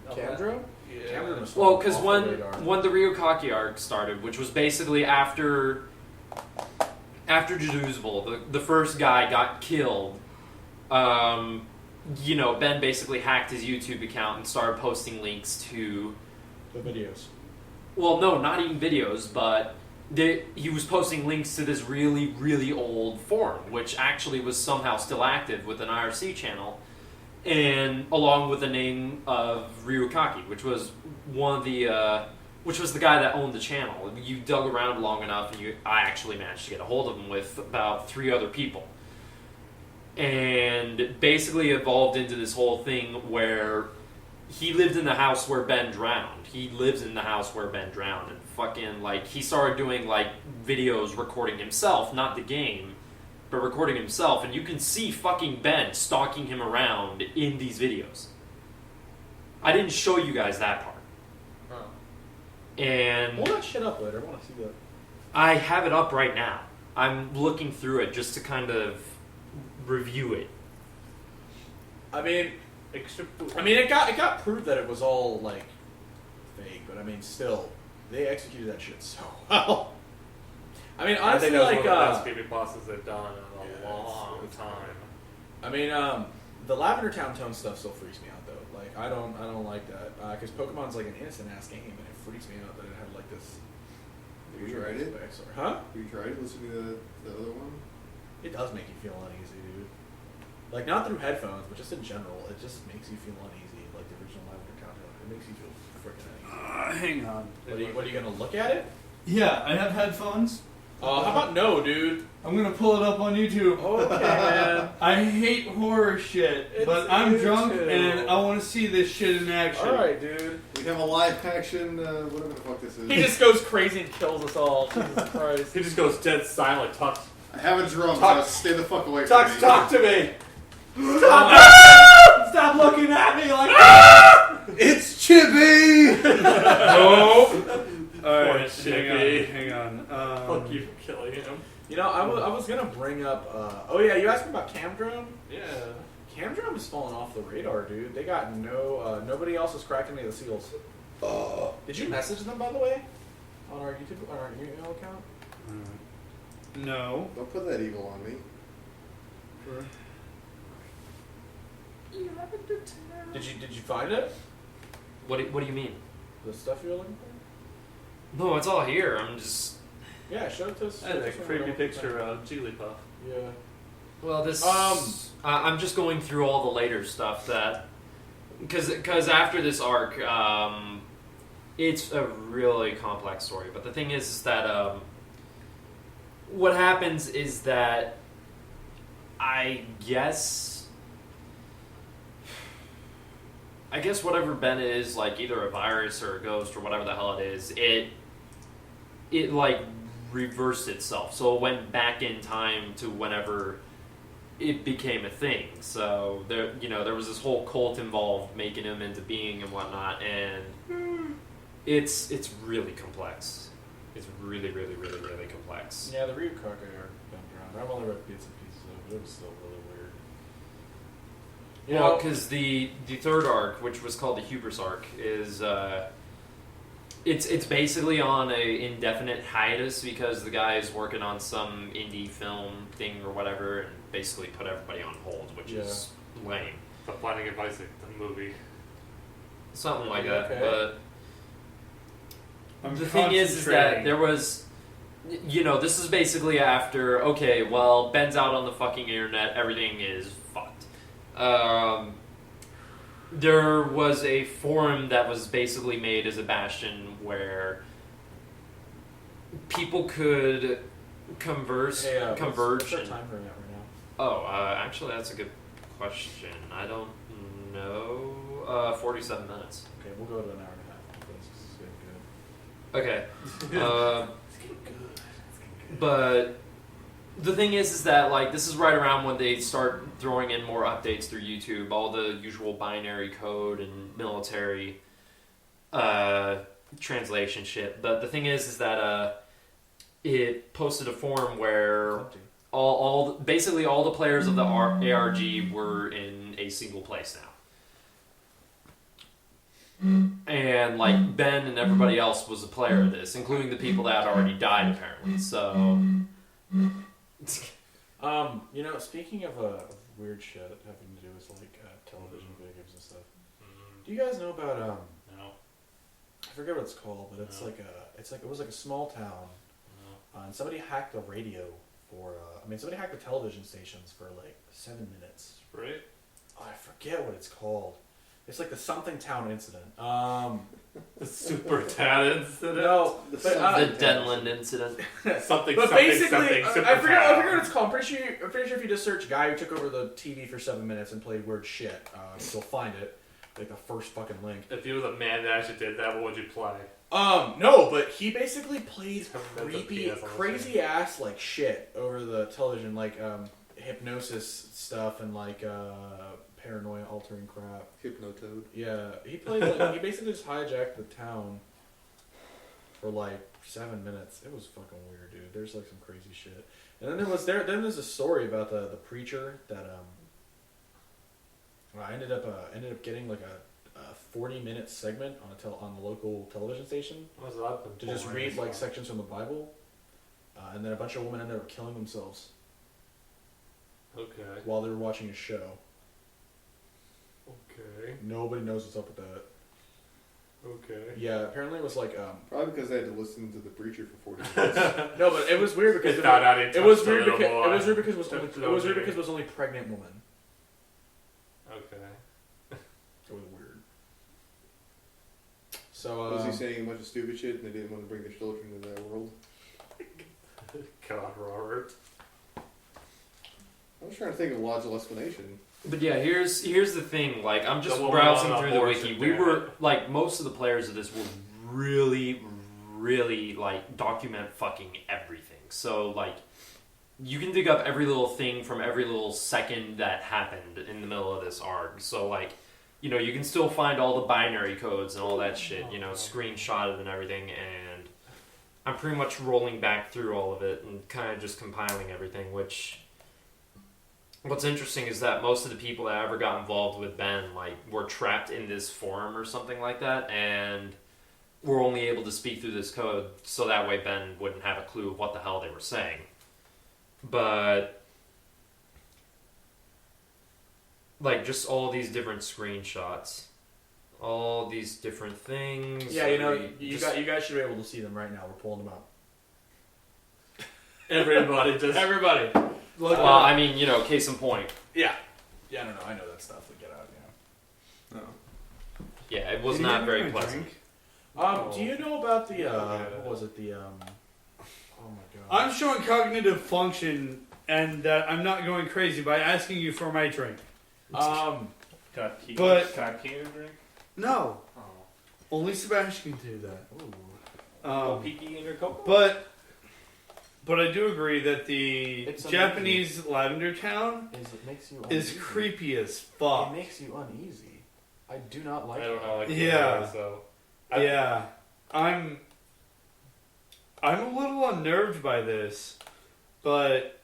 [SPEAKER 6] Camdro?
[SPEAKER 1] Yeah.
[SPEAKER 6] Camdro was
[SPEAKER 4] Well, because
[SPEAKER 6] off the radar.
[SPEAKER 4] when the Ryukaki arc started, which was basically after Jaduzable, the first guy got killed. Ben basically hacked his YouTube account and started posting links to.
[SPEAKER 6] the videos.
[SPEAKER 4] Well, no, not even videos, but he was posting links to this really, really old forum, which actually was somehow still active with an IRC channel, and along with the name of Ryukaki, which was which was the guy that owned the channel. You dug around long enough, and I actually managed to get a hold of him with about 3 other people, and basically evolved into this whole thing where he lived in the house where Ben drowned. He lives in the house where Ben drowned, and fucking like he started doing like videos recording himself, not the game, but recording himself, and you can see fucking Ben stalking him around in these videos. I didn't show you guys that part.
[SPEAKER 1] Oh.
[SPEAKER 4] And
[SPEAKER 6] Pull that shit up later. I want to see that.
[SPEAKER 4] I have it up right now. I'm looking through it just to kind of review it.
[SPEAKER 6] I mean, it got proved that it was all like fake, but I mean, still, they executed that shit so well. I mean,
[SPEAKER 1] I
[SPEAKER 6] honestly,
[SPEAKER 1] think that's
[SPEAKER 6] like,
[SPEAKER 1] one of the best creepypastas they've done in a
[SPEAKER 6] yeah,
[SPEAKER 1] long
[SPEAKER 6] it's
[SPEAKER 1] time.
[SPEAKER 6] I mean, the Lavender Town tone stuff still freaks me out though. Like, I don't like that because Pokemon's like an innocent ass game, and it freaks me out that it had like this.
[SPEAKER 5] Have you tried it?
[SPEAKER 6] Backstory. Huh?
[SPEAKER 5] Have you tried listening to the other one?
[SPEAKER 6] It does make you feel uneasy, dude. Like, not through headphones, but just in general, it just makes you feel uneasy. Like the original Lavender Town tone, it makes you feel freaking uneasy.
[SPEAKER 3] Hang on.
[SPEAKER 6] What are you gonna look at it?
[SPEAKER 3] Yeah, I have headphones.
[SPEAKER 6] How about no, dude?
[SPEAKER 3] I'm gonna pull it up on YouTube.
[SPEAKER 6] Okay, man.
[SPEAKER 3] I hate horror shit,
[SPEAKER 6] It's
[SPEAKER 3] but I'm drunk
[SPEAKER 6] YouTube.
[SPEAKER 3] and I want to see this shit in action.
[SPEAKER 6] Alright, dude.
[SPEAKER 5] We have a live action, whatever the fuck this is.
[SPEAKER 6] He just goes crazy and kills us all. Jesus Christ.
[SPEAKER 1] He just goes dead silent, talks.
[SPEAKER 5] I have a drum,
[SPEAKER 6] Talk-
[SPEAKER 5] so stay the fuck away from me.
[SPEAKER 6] Talk to me. Stop looking at me like that.
[SPEAKER 5] It's Chippy!
[SPEAKER 6] No.
[SPEAKER 3] Alright,
[SPEAKER 1] Chippy.
[SPEAKER 3] hang on.
[SPEAKER 1] Fuck you for killing him.
[SPEAKER 6] You know, I was gonna bring up. Oh yeah, you asked me about Camdrone.
[SPEAKER 1] Yeah.
[SPEAKER 6] Camdrone is falling off the radar, dude. They got nobody else has cracked any of the seals. Did you message them, by the way, on our email account?
[SPEAKER 3] No.
[SPEAKER 5] Don't put that evil on me.
[SPEAKER 6] Did you find it?
[SPEAKER 4] What do you mean?
[SPEAKER 6] The stuff you were looking for?
[SPEAKER 4] No, it's all here. I'm just.
[SPEAKER 6] Yeah, show it to us.
[SPEAKER 1] And a creepy picture of Jigglypuff.
[SPEAKER 6] Yeah.
[SPEAKER 4] Well, this. I'm just going through all the later stuff that, because after this arc, it's a really complex story. But the thing is that what happens is that I guess whatever Ben is, like either a virus or a ghost or whatever the hell it is, it like reversed itself. So it went back in time to whenever it became a thing. So there was this whole cult involved, making him into being and whatnot, and it's really complex. It's really, really, really, really complex.
[SPEAKER 6] Yeah, the Ryukage arc jumped around. I've only read bits and pieces of it, but it was still really weird. You
[SPEAKER 4] Well,
[SPEAKER 6] know,
[SPEAKER 4] because the third arc, which was called the Hubris arc, is it's basically on a indefinite hiatus because the guy is working on some indie film thing or whatever, and basically put everybody on hold, which is lame.
[SPEAKER 1] The Blinding of Isaac, the movie.
[SPEAKER 4] Something like
[SPEAKER 6] Okay.
[SPEAKER 4] that. But
[SPEAKER 3] I'm
[SPEAKER 4] the thing is that there was, this is basically after, okay, well, Ben's out on the fucking internet, everything is fucked. There was a forum that was basically made as a bastion where people could converge.
[SPEAKER 6] what's our
[SPEAKER 4] and,
[SPEAKER 6] time frame at right now?
[SPEAKER 4] Actually, that's a good question. I don't know. 47 minutes.
[SPEAKER 6] Okay, we'll go to an hour and a half. This is getting good.
[SPEAKER 4] Okay.
[SPEAKER 6] It's getting good.
[SPEAKER 4] But the thing is that like this is right around when they start throwing in more updates through YouTube, all the usual binary code and military translation shit. But the thing is that it posted a forum where basically all the players of the ARG were in a single place now. And like Ben and everybody else was a player of this, including the people that had already died apparently. So
[SPEAKER 6] speaking of weird shit having to do with like television, video games and stuff. Do you guys know about
[SPEAKER 1] No.
[SPEAKER 6] I forget what it's called, but it's it was like a small town, and somebody hacked the radio for somebody hacked the television stations for like 7 minutes.
[SPEAKER 1] Right?
[SPEAKER 6] Oh, I forget what it's called. It's like the something town incident.
[SPEAKER 1] The Super Tad incident?
[SPEAKER 6] No, but,
[SPEAKER 4] the Denland incident.
[SPEAKER 1] Something,
[SPEAKER 6] but
[SPEAKER 1] something,
[SPEAKER 6] basically,
[SPEAKER 1] something, Super
[SPEAKER 6] I forget
[SPEAKER 1] Tad.
[SPEAKER 6] what it's called. I'm pretty sure if you just search "guy who took over the TV for 7 minutes and played weird shit," you'll find it. like the first fucking Link.
[SPEAKER 1] If you were the man that actually did that, what would you play?
[SPEAKER 6] No, but he basically played
[SPEAKER 1] That's a
[SPEAKER 6] creepy,
[SPEAKER 1] PS on the
[SPEAKER 6] crazy ass like shit over the television, like hypnosis stuff and like paranoia altering crap.
[SPEAKER 5] Hypnotoad.
[SPEAKER 6] Yeah, he played. Like, he basically just hijacked the town for like 7 minutes. It was fucking weird, dude. There's like some crazy shit. And then then there's a story about the preacher that I ended up getting like a 40-minute segment on the local television station
[SPEAKER 1] What's that?
[SPEAKER 6] to just read like sections from the Bible, and then a bunch of women ended up killing themselves
[SPEAKER 1] Okay.
[SPEAKER 6] while they were watching a show.
[SPEAKER 1] Okay.
[SPEAKER 6] Nobody knows what's up with that.
[SPEAKER 1] Okay.
[SPEAKER 6] Yeah, apparently it was like
[SPEAKER 5] Probably because they had to listen to the preacher for 40 minutes.
[SPEAKER 6] no, but it was weird because
[SPEAKER 1] They found out he
[SPEAKER 6] it was
[SPEAKER 1] touched a
[SPEAKER 6] weird
[SPEAKER 1] little
[SPEAKER 6] because
[SPEAKER 1] boy.
[SPEAKER 6] it was weird because it was only pregnant woman.
[SPEAKER 1] Okay.
[SPEAKER 6] It was weird. So
[SPEAKER 5] Was he saying a bunch of stupid shit and they didn't want to bring their children into that world?
[SPEAKER 1] God, Robert.
[SPEAKER 5] I was trying to think of a logical explanation.
[SPEAKER 4] But yeah, here's the thing. Like, I'm just
[SPEAKER 1] The woman
[SPEAKER 4] browsing
[SPEAKER 1] on
[SPEAKER 4] through the
[SPEAKER 1] abortion
[SPEAKER 4] wiki. We
[SPEAKER 1] therapy.
[SPEAKER 4] were like, most of the players of this will really like document fucking everything. So like, you can dig up every little thing from every little second that happened in the middle of this arc. So like, you know, you can still find all the binary codes and all that shit. You know, screenshotted and everything. And I'm pretty much rolling back through all of it and kind of just compiling everything, which. What's interesting is that most of the people that ever got involved with Ben, like, were trapped in this forum or something like that, and were only able to speak through this code, so that way Ben wouldn't have a clue of what the hell they were saying. But, like, just all these different screenshots, all these different things.
[SPEAKER 6] yeah, you know, you
[SPEAKER 4] just-
[SPEAKER 6] guys should be able to see them right now. We're pulling them up.
[SPEAKER 1] Everybody just.
[SPEAKER 6] Everybody, look.
[SPEAKER 4] Well, I mean, you know, case in point.
[SPEAKER 6] Yeah, I don't know. I know that stuff. We get out.
[SPEAKER 4] Yeah, it was
[SPEAKER 3] Did you
[SPEAKER 4] not
[SPEAKER 3] give
[SPEAKER 4] very
[SPEAKER 3] me a
[SPEAKER 4] pleasant.
[SPEAKER 3] drink?
[SPEAKER 6] Do you know about the what was it? The oh my god.
[SPEAKER 3] I'm showing cognitive function and that I'm not going crazy by asking you for my drink.
[SPEAKER 1] Can I pee?
[SPEAKER 3] But-
[SPEAKER 1] Can I pee in a drink?
[SPEAKER 3] No,
[SPEAKER 1] Oh.
[SPEAKER 3] only Sebastian can do that.
[SPEAKER 1] Oh, peeking in your cocoa?
[SPEAKER 3] But I do agree that the
[SPEAKER 6] It's
[SPEAKER 3] Japanese lavender town
[SPEAKER 6] It makes you
[SPEAKER 3] is creepy as fuck.
[SPEAKER 6] It makes you uneasy. I do not like
[SPEAKER 1] I don't
[SPEAKER 6] that.
[SPEAKER 1] know. I can't
[SPEAKER 3] Yeah.
[SPEAKER 1] do it, so.
[SPEAKER 3] Yeah, I'm a little unnerved by this, but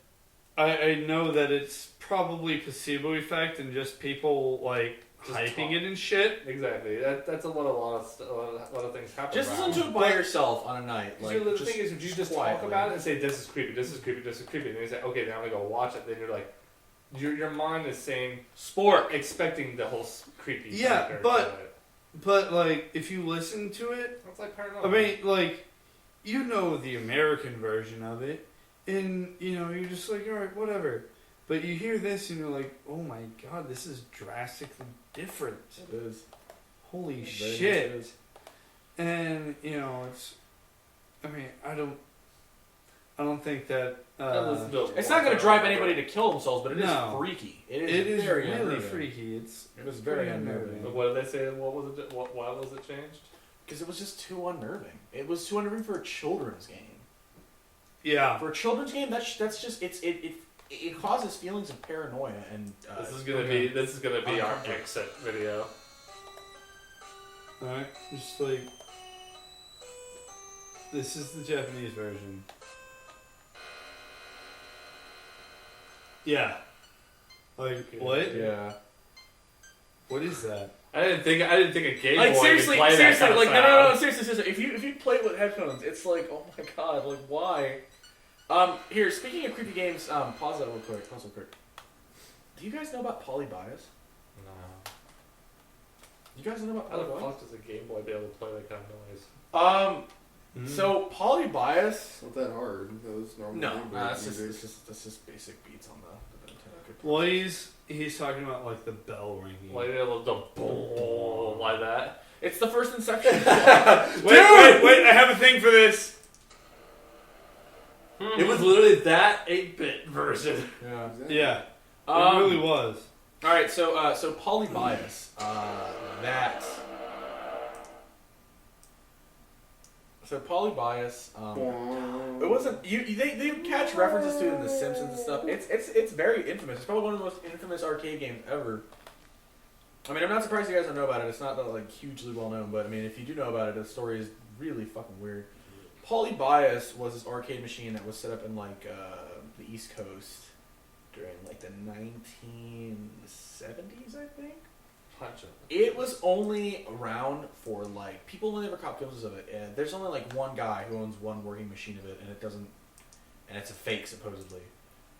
[SPEAKER 3] I know that it's probably placebo effect and just people like
[SPEAKER 1] Just
[SPEAKER 3] hyping
[SPEAKER 1] talk.
[SPEAKER 3] it and shit.
[SPEAKER 1] Exactly. That's a lot of things happen.
[SPEAKER 6] Just
[SPEAKER 1] around.
[SPEAKER 6] listen to it by yourself on a night.
[SPEAKER 1] So
[SPEAKER 6] Like,
[SPEAKER 1] the thing is, if you just talk
[SPEAKER 6] quietly.
[SPEAKER 1] about it and say this is creepy, this is creepy, this is creepy, and then you say, okay, now I'm gonna go watch it. Then you're like, your mind is saying sport, expecting the whole creepy.
[SPEAKER 3] Yeah,
[SPEAKER 1] factor
[SPEAKER 3] but-
[SPEAKER 1] to it.
[SPEAKER 3] But like, if you listen to it,
[SPEAKER 1] It's like paranormal.
[SPEAKER 3] I mean, like, you know the American version of it, and you know you're just like, all right, whatever. But you hear this and you're like, oh my god, this is drastically different.
[SPEAKER 6] It is.
[SPEAKER 3] Holy
[SPEAKER 6] It very much
[SPEAKER 3] shit!
[SPEAKER 6] is.
[SPEAKER 3] And you know, it's. I mean, I don't think that.
[SPEAKER 6] It's not going to drive anybody to kill themselves, but it is
[SPEAKER 3] No.
[SPEAKER 6] freaky.
[SPEAKER 3] It is
[SPEAKER 6] very
[SPEAKER 3] really
[SPEAKER 6] unnerving.
[SPEAKER 3] freaky.
[SPEAKER 6] It was very
[SPEAKER 3] pretty
[SPEAKER 6] unnerving.
[SPEAKER 1] But what did they say? What was it? Why was it changed?
[SPEAKER 6] Because it was just too unnerving. It was too unnerving for a children's game.
[SPEAKER 3] Yeah.
[SPEAKER 6] For a children's game, that's just it causes feelings of paranoia and.
[SPEAKER 1] This is gonna be our exit video.
[SPEAKER 3] All right. Just like. This is the Japanese version. Yeah. Like
[SPEAKER 1] Okay.
[SPEAKER 3] what?
[SPEAKER 6] Yeah.
[SPEAKER 3] What is that?
[SPEAKER 1] I didn't think a Game
[SPEAKER 6] Like
[SPEAKER 1] Boy
[SPEAKER 6] seriously,
[SPEAKER 1] could play that kind of
[SPEAKER 6] like
[SPEAKER 1] sound.
[SPEAKER 6] no, seriously. If you play it with headphones, it's like, oh my god, like why? Here, speaking of creepy games, pause that real quick. Do you guys know about polybias?
[SPEAKER 1] No.
[SPEAKER 6] You guys know about
[SPEAKER 1] How the
[SPEAKER 6] polybias?
[SPEAKER 1] fuck does a Game Boy be able to play that kind of noise?
[SPEAKER 6] So polybias.
[SPEAKER 5] It's not that hard. That was normal.
[SPEAKER 6] No,
[SPEAKER 5] Game Boy
[SPEAKER 6] that's
[SPEAKER 5] music.
[SPEAKER 6] just basic beats on the Nintendo.
[SPEAKER 3] Well, he's talking about like the bell ringing.
[SPEAKER 1] Like a little boom like that.
[SPEAKER 6] It's the first Inception.
[SPEAKER 3] wait! I have a thing for this.
[SPEAKER 1] It was literally that 8-bit version.
[SPEAKER 6] Yeah.
[SPEAKER 5] Exactly.
[SPEAKER 3] Yeah, it really was.
[SPEAKER 6] All right, so polybias. That. So polybias. It wasn't they catch references to it in The Simpsons and stuff. It's very infamous. It's probably one of the most infamous arcade games ever. I mean, I'm not surprised you guys don't know about it. It's not that like hugely well known, but I mean, if you do know about it, the story is really fucking weird. Polybias was this arcade machine that was set up in like the East Coast during like the 1970s, I think. It was only around for like people only ever caught glimpses of it, and there's only like one guy who owns one working machine of it, and it doesn't, and it's a fake supposedly.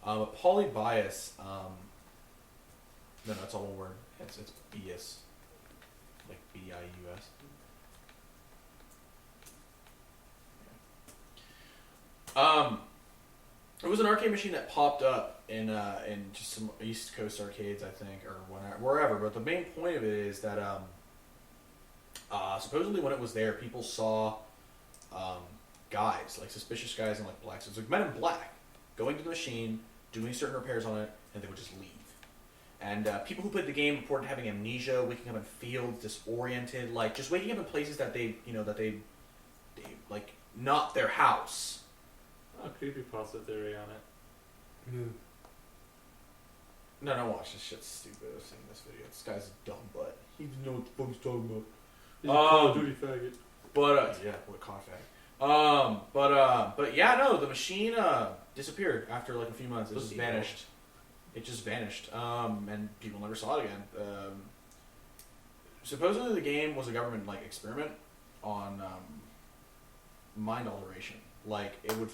[SPEAKER 6] But polybias, no, it's all one word. It's BS, like BIUS. It was an arcade machine that popped up in just some East Coast arcades, I think, or wherever. But the main point of it is that supposedly when it was there, people saw guys, like suspicious guys in like black suits, like men in black, going to the machine, doing certain repairs on it, and they would just leave. And people who played the game reported having amnesia, waking up in fields, disoriented, like just waking up in places that they like not their house.
[SPEAKER 1] Oh, creepypasta theory on it.
[SPEAKER 6] No, watch this shit's stupid. I've seen this video. This guy's a dumb butt. He doesn't know what the fuck he's talking about.
[SPEAKER 1] He's a Call of Duty faggot.
[SPEAKER 6] But yeah, what a cock fag. But yeah, no, the machine disappeared after like a few months. It just vanished. It just vanished. And people never saw it again. Supposedly the game was a government like experiment on mind alteration. Like it would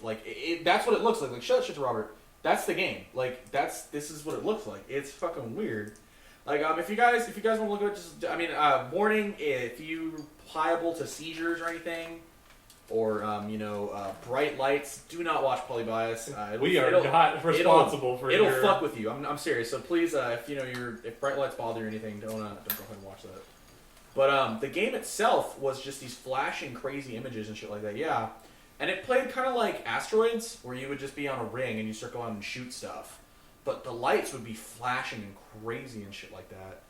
[SPEAKER 6] that's what it looks like. Like shut to Robert. That's the game. Like this is what it looks like. It's fucking weird. Like if you guys want to look at it, just warning if you pliable to seizures or anything, or bright lights, do not watch polybias.
[SPEAKER 1] We are not responsible for
[SPEAKER 6] it'll fuck with you. I'm serious. So please, if bright lights bother you or anything, don't go ahead and watch that. But the game itself was just these flashing crazy images and shit like that. Yeah. And it played kind of like Asteroids, where you would just be on a ring and you circle out and shoot stuff. But the lights would be flashing and crazy and shit like that.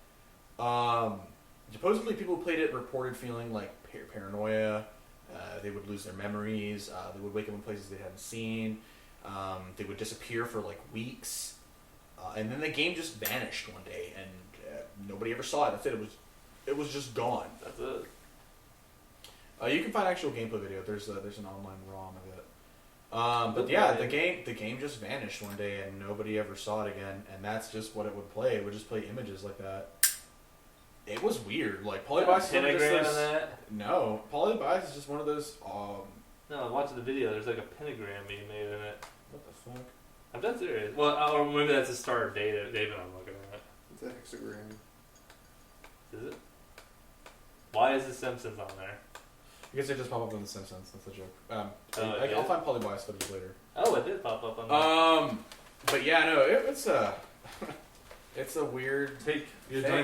[SPEAKER 6] Supposedly people who played it reported feeling like paranoia. They would lose their memories. They would wake up in places they hadn't seen. They would disappear for like weeks. And then the game just vanished one day and nobody ever saw it. That's it. It was just gone.
[SPEAKER 1] That's it.
[SPEAKER 6] You can find actual gameplay video. There's an online ROM of it. But yeah, the game just vanished one day and nobody ever saw it again. And that's just what it would play. It would just play images like that. It was weird. Like polybias.
[SPEAKER 1] Pentagram on that?
[SPEAKER 6] No, polybias is just one of those.
[SPEAKER 1] No, watching the video, there's like a pentagram being made in it.
[SPEAKER 6] What the fuck?
[SPEAKER 1] I'm dead serious. Well, or maybe that's a star of David. I'm looking at it.
[SPEAKER 5] It's a hexagram.
[SPEAKER 1] Is it? Why is the Simpsons on there?
[SPEAKER 6] Because they just pop up in The Simpsons. That's a joke.
[SPEAKER 1] I'll
[SPEAKER 6] find polybias footage later.
[SPEAKER 1] Oh, it did pop up on there.
[SPEAKER 6] But yeah, no, it's a it's a weird
[SPEAKER 1] thing.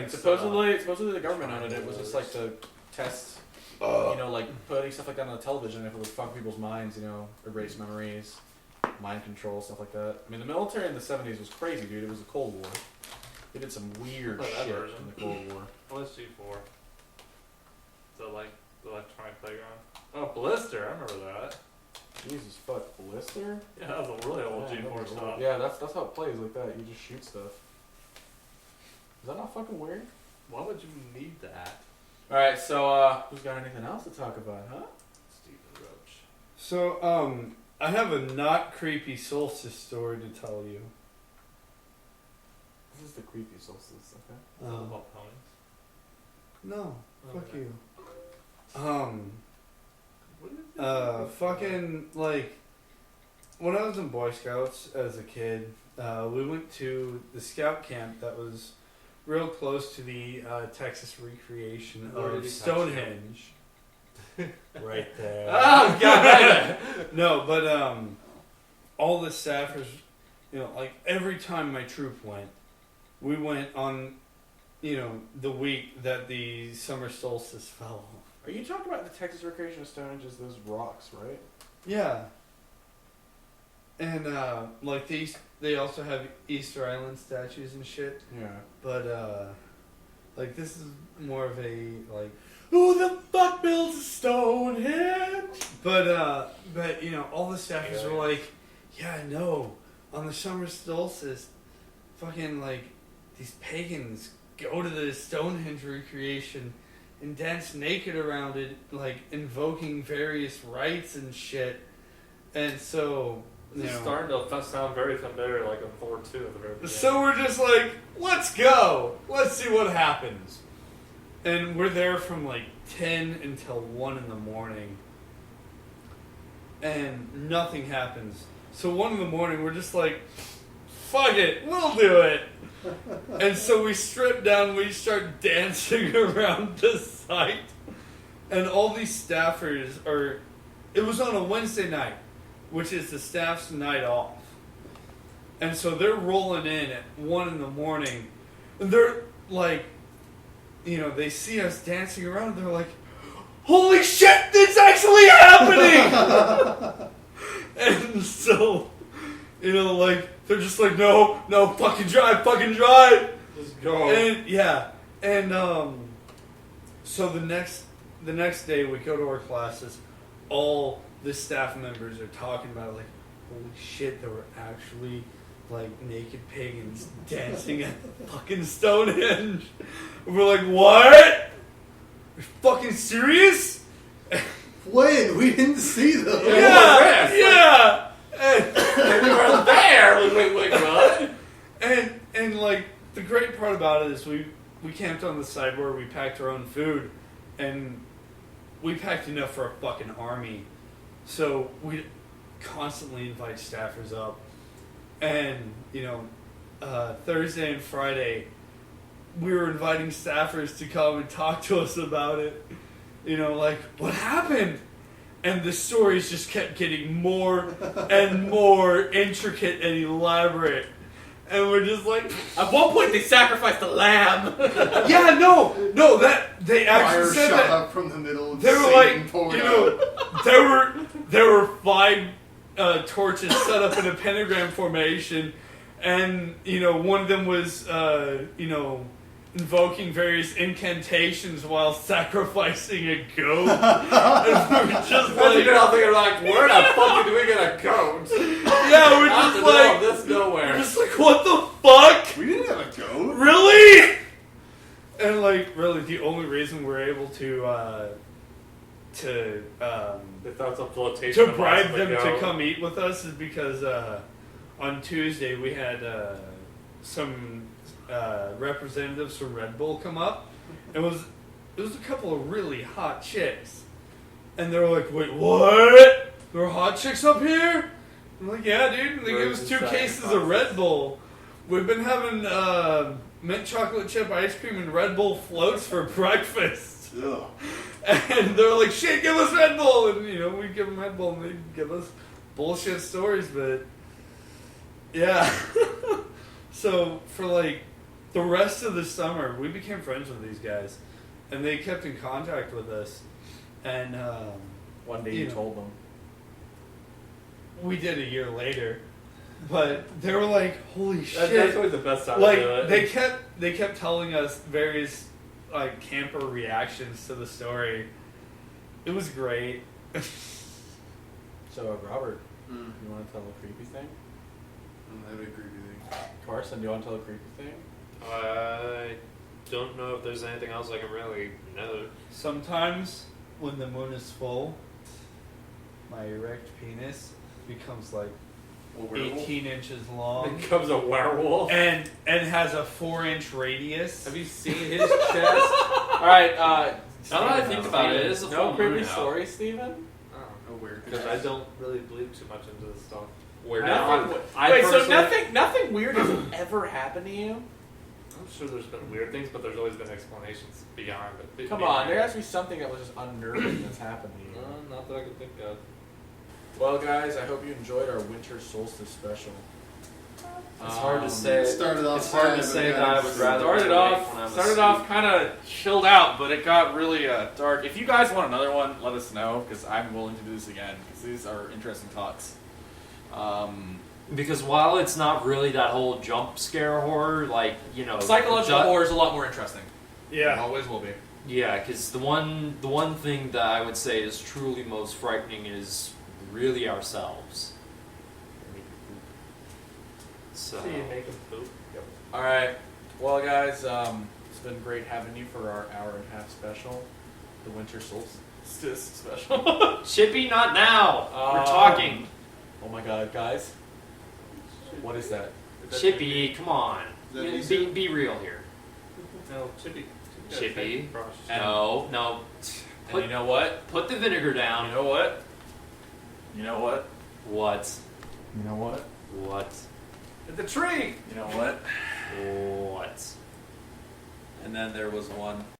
[SPEAKER 6] Supposedly the government owned it. It was just like to test, like putting stuff like that on the television if it would fuck people's minds, erase memories, mind control, stuff like that. I mean, the military in the 70s was crazy, dude. It was the Cold War. They did some weird shit in the Cold War.
[SPEAKER 1] What's G4? So like the electronic playground. Oh, Blister! I remember that.
[SPEAKER 6] Jesus fuck, Blister?
[SPEAKER 1] Yeah, that was a really old G4 stuff.
[SPEAKER 6] Yeah, that's how it plays like that. You just shoot stuff. Is that not fucking weird?
[SPEAKER 1] Why would you need that?
[SPEAKER 6] Alright, so who's got anything else to talk about, huh?
[SPEAKER 1] Stephen Roach.
[SPEAKER 3] So, I have a not creepy Solstice story to tell you.
[SPEAKER 6] This is the creepy Solstice, okay?
[SPEAKER 1] Is that about ponies?
[SPEAKER 3] No, fuck
[SPEAKER 1] Okay.
[SPEAKER 3] you.
[SPEAKER 1] What is it?
[SPEAKER 3] Fucking, like, when I was in Boy Scouts as a kid, we went to the scout camp that was real close to the Texas recreation
[SPEAKER 1] Where did
[SPEAKER 3] of
[SPEAKER 1] he touch
[SPEAKER 3] Stonehenge. Right there.
[SPEAKER 1] Oh, God!
[SPEAKER 3] No, but, all the staffers, like, every time my troop went, we went on, the week that the summer solstice fell.
[SPEAKER 6] Are you talking about the Texas recreation of Stonehenge as those rocks, right?
[SPEAKER 3] Yeah. And like they also have Easter Island statues and shit.
[SPEAKER 6] Yeah.
[SPEAKER 3] But like this is more of a like.
[SPEAKER 6] Who the fuck builds a Stonehenge?
[SPEAKER 3] But you know, all the staffers were like, yeah, no, on the summer solstice, fucking like these pagans go to the Stonehenge recreation and dance naked around it, like invoking various rites and shit. And so, you
[SPEAKER 1] It's
[SPEAKER 3] know,
[SPEAKER 1] starting to sound very familiar, like on Thor 2 at the very beginning.
[SPEAKER 3] so we're just like, let's go. Let's see what happens. And we're there from like 10 until 1 in the morning. And nothing happens. So 1 in the morning, we're just like, fuck it, we'll do it. And so we strip down, we start dancing around the site. And all these staffers are, it was on a Wednesday night, which is the staff's night off. And so they're rolling in at 1 in the morning. And they're like, you know, they see us dancing around. They're like, holy shit, it's actually happening! And so, you know, like, they're just like, no, fucking drive.
[SPEAKER 1] Just go.
[SPEAKER 3] And, yeah. And, so the next day we go to our classes, all the staff members are talking about, like, holy shit, there were actually, like, naked pagans dancing at the fucking Stonehenge. And we're like, what? You're fucking serious?
[SPEAKER 7] When? We didn't see them.
[SPEAKER 3] Yeah. And
[SPEAKER 2] We were there. Wait, what?
[SPEAKER 3] and like the great part about it is we camped on the side where we packed our own food, and we packed enough for a fucking army, so we constantly invite staffers up. And you know, Thursday and Friday, we were inviting staffers to come and talk to us about it. You know, like, what happened? And the stories just kept getting more and more intricate and elaborate. And we're just like,
[SPEAKER 2] At one point, they sacrificed a lamb.
[SPEAKER 3] yeah, no, that they actually
[SPEAKER 7] Fire
[SPEAKER 3] said
[SPEAKER 7] shot
[SPEAKER 3] that.
[SPEAKER 7] up from the middle of
[SPEAKER 3] They were
[SPEAKER 7] Satan
[SPEAKER 3] like,
[SPEAKER 7] poured
[SPEAKER 3] you
[SPEAKER 7] out.
[SPEAKER 3] know, there were 5 torches set up in a pentagram formation, and you know, one of them was you know, invoking various incantations while sacrificing a goat. And we were just like,
[SPEAKER 1] You're all thinking like, where the fuck do we get a goat?
[SPEAKER 3] yeah, we're
[SPEAKER 1] Out
[SPEAKER 3] just
[SPEAKER 1] the middle
[SPEAKER 3] like,
[SPEAKER 1] of this nowhere.
[SPEAKER 3] we're just like, what the fuck?
[SPEAKER 7] We didn't have a goat.
[SPEAKER 3] Really? And like, really, the only reason we're able to
[SPEAKER 1] They thought some flotation.
[SPEAKER 3] to
[SPEAKER 1] of
[SPEAKER 3] bribe
[SPEAKER 1] mice
[SPEAKER 3] them
[SPEAKER 1] would
[SPEAKER 3] to
[SPEAKER 1] go.
[SPEAKER 3] come eat with us is because on Tuesday we had some representatives from Red Bull come up. It was a couple of really hot chicks, and they were like, "Wait, what? There are hot chicks up here?" I'm like, "Yeah, dude." And they gave us 2 cases of Red Bull. We've been having mint chocolate chip ice cream and Red Bull floats for breakfast.
[SPEAKER 7] Ugh.
[SPEAKER 3] And they're like, shit, give us Red Bull. And, you know, we give them Red Bull and they give us bullshit stories. But, yeah. So, for, like, the rest of the summer, we became friends with these guys. And they kept in contact with us. And,
[SPEAKER 6] One day
[SPEAKER 3] You
[SPEAKER 6] you
[SPEAKER 3] know.
[SPEAKER 6] told them.
[SPEAKER 3] we did a year later. But they were like, holy shit.
[SPEAKER 1] That's always the best time
[SPEAKER 3] Like,
[SPEAKER 1] to do it.
[SPEAKER 3] they kept telling us various, like, camper reactions to the story. It was great.
[SPEAKER 6] So, Robert,
[SPEAKER 7] Mm.
[SPEAKER 6] you want to tell a creepy thing?
[SPEAKER 7] That'd be a creepy thing.
[SPEAKER 6] Carson, do you want to tell a creepy thing?
[SPEAKER 4] I don't know if there's anything else I can really know.
[SPEAKER 3] Sometimes, when the moon is full, my erect penis becomes like
[SPEAKER 7] A werewolf?
[SPEAKER 3] 18 inches long
[SPEAKER 1] becomes a werewolf.
[SPEAKER 3] and has a 4-inch radius.
[SPEAKER 1] Have you seen his chest?
[SPEAKER 6] All right.
[SPEAKER 4] Now that I think about it, it is a
[SPEAKER 6] no
[SPEAKER 4] full
[SPEAKER 6] creepy
[SPEAKER 4] moon out.
[SPEAKER 6] story, Steven?
[SPEAKER 7] A weird
[SPEAKER 1] Because I don't really believe too much into this stuff.
[SPEAKER 4] Where
[SPEAKER 6] Nothing-
[SPEAKER 4] now?
[SPEAKER 6] Wait, so nothing weird has ever happened to you?
[SPEAKER 1] I'm sure there's been weird things, but there's always been explanations beyond it.
[SPEAKER 6] Come on, there has to be something that was just unnerving that's happened to you.
[SPEAKER 1] Not that I can think of.
[SPEAKER 6] Well, guys, I hope you enjoyed our winter solstice special.
[SPEAKER 4] It's hard to say.
[SPEAKER 7] Started off
[SPEAKER 4] It's hard to
[SPEAKER 7] sad,
[SPEAKER 4] say
[SPEAKER 7] but
[SPEAKER 4] that I would rather
[SPEAKER 6] Started
[SPEAKER 4] be awake when I'm
[SPEAKER 6] off
[SPEAKER 4] asleep.
[SPEAKER 6] kind of chilled out, but it got really dark. If you guys want another one, let us know, because I'm willing to do this again, because these are interesting thoughts.
[SPEAKER 4] Because while it's not really that whole jump scare horror, like, you know,
[SPEAKER 2] Psychological horror is a lot more interesting. It
[SPEAKER 3] Yeah.
[SPEAKER 2] always will be.
[SPEAKER 4] Yeah, because the one thing that I would say is truly most frightening is really ourselves. So
[SPEAKER 1] See you make them poop.
[SPEAKER 6] All right. Well, guys, it's been great having you for our hour-and-a-half special, the Winter Solstice special.
[SPEAKER 4] Chippy, not now. We're
[SPEAKER 6] Um,
[SPEAKER 4] talking.
[SPEAKER 6] Oh my God, guys! What is that?
[SPEAKER 4] Chippy, come on.
[SPEAKER 5] Is that
[SPEAKER 4] Be real here.
[SPEAKER 1] No, Chippy.
[SPEAKER 4] Chippy.
[SPEAKER 6] And-
[SPEAKER 4] No.
[SPEAKER 6] And you know what?
[SPEAKER 4] Put the vinegar
[SPEAKER 6] You
[SPEAKER 4] down.
[SPEAKER 6] know what? You know what?
[SPEAKER 4] What?
[SPEAKER 6] You know what?
[SPEAKER 4] What?
[SPEAKER 1] The tree.
[SPEAKER 6] You know what?
[SPEAKER 4] What?
[SPEAKER 6] And then there was one.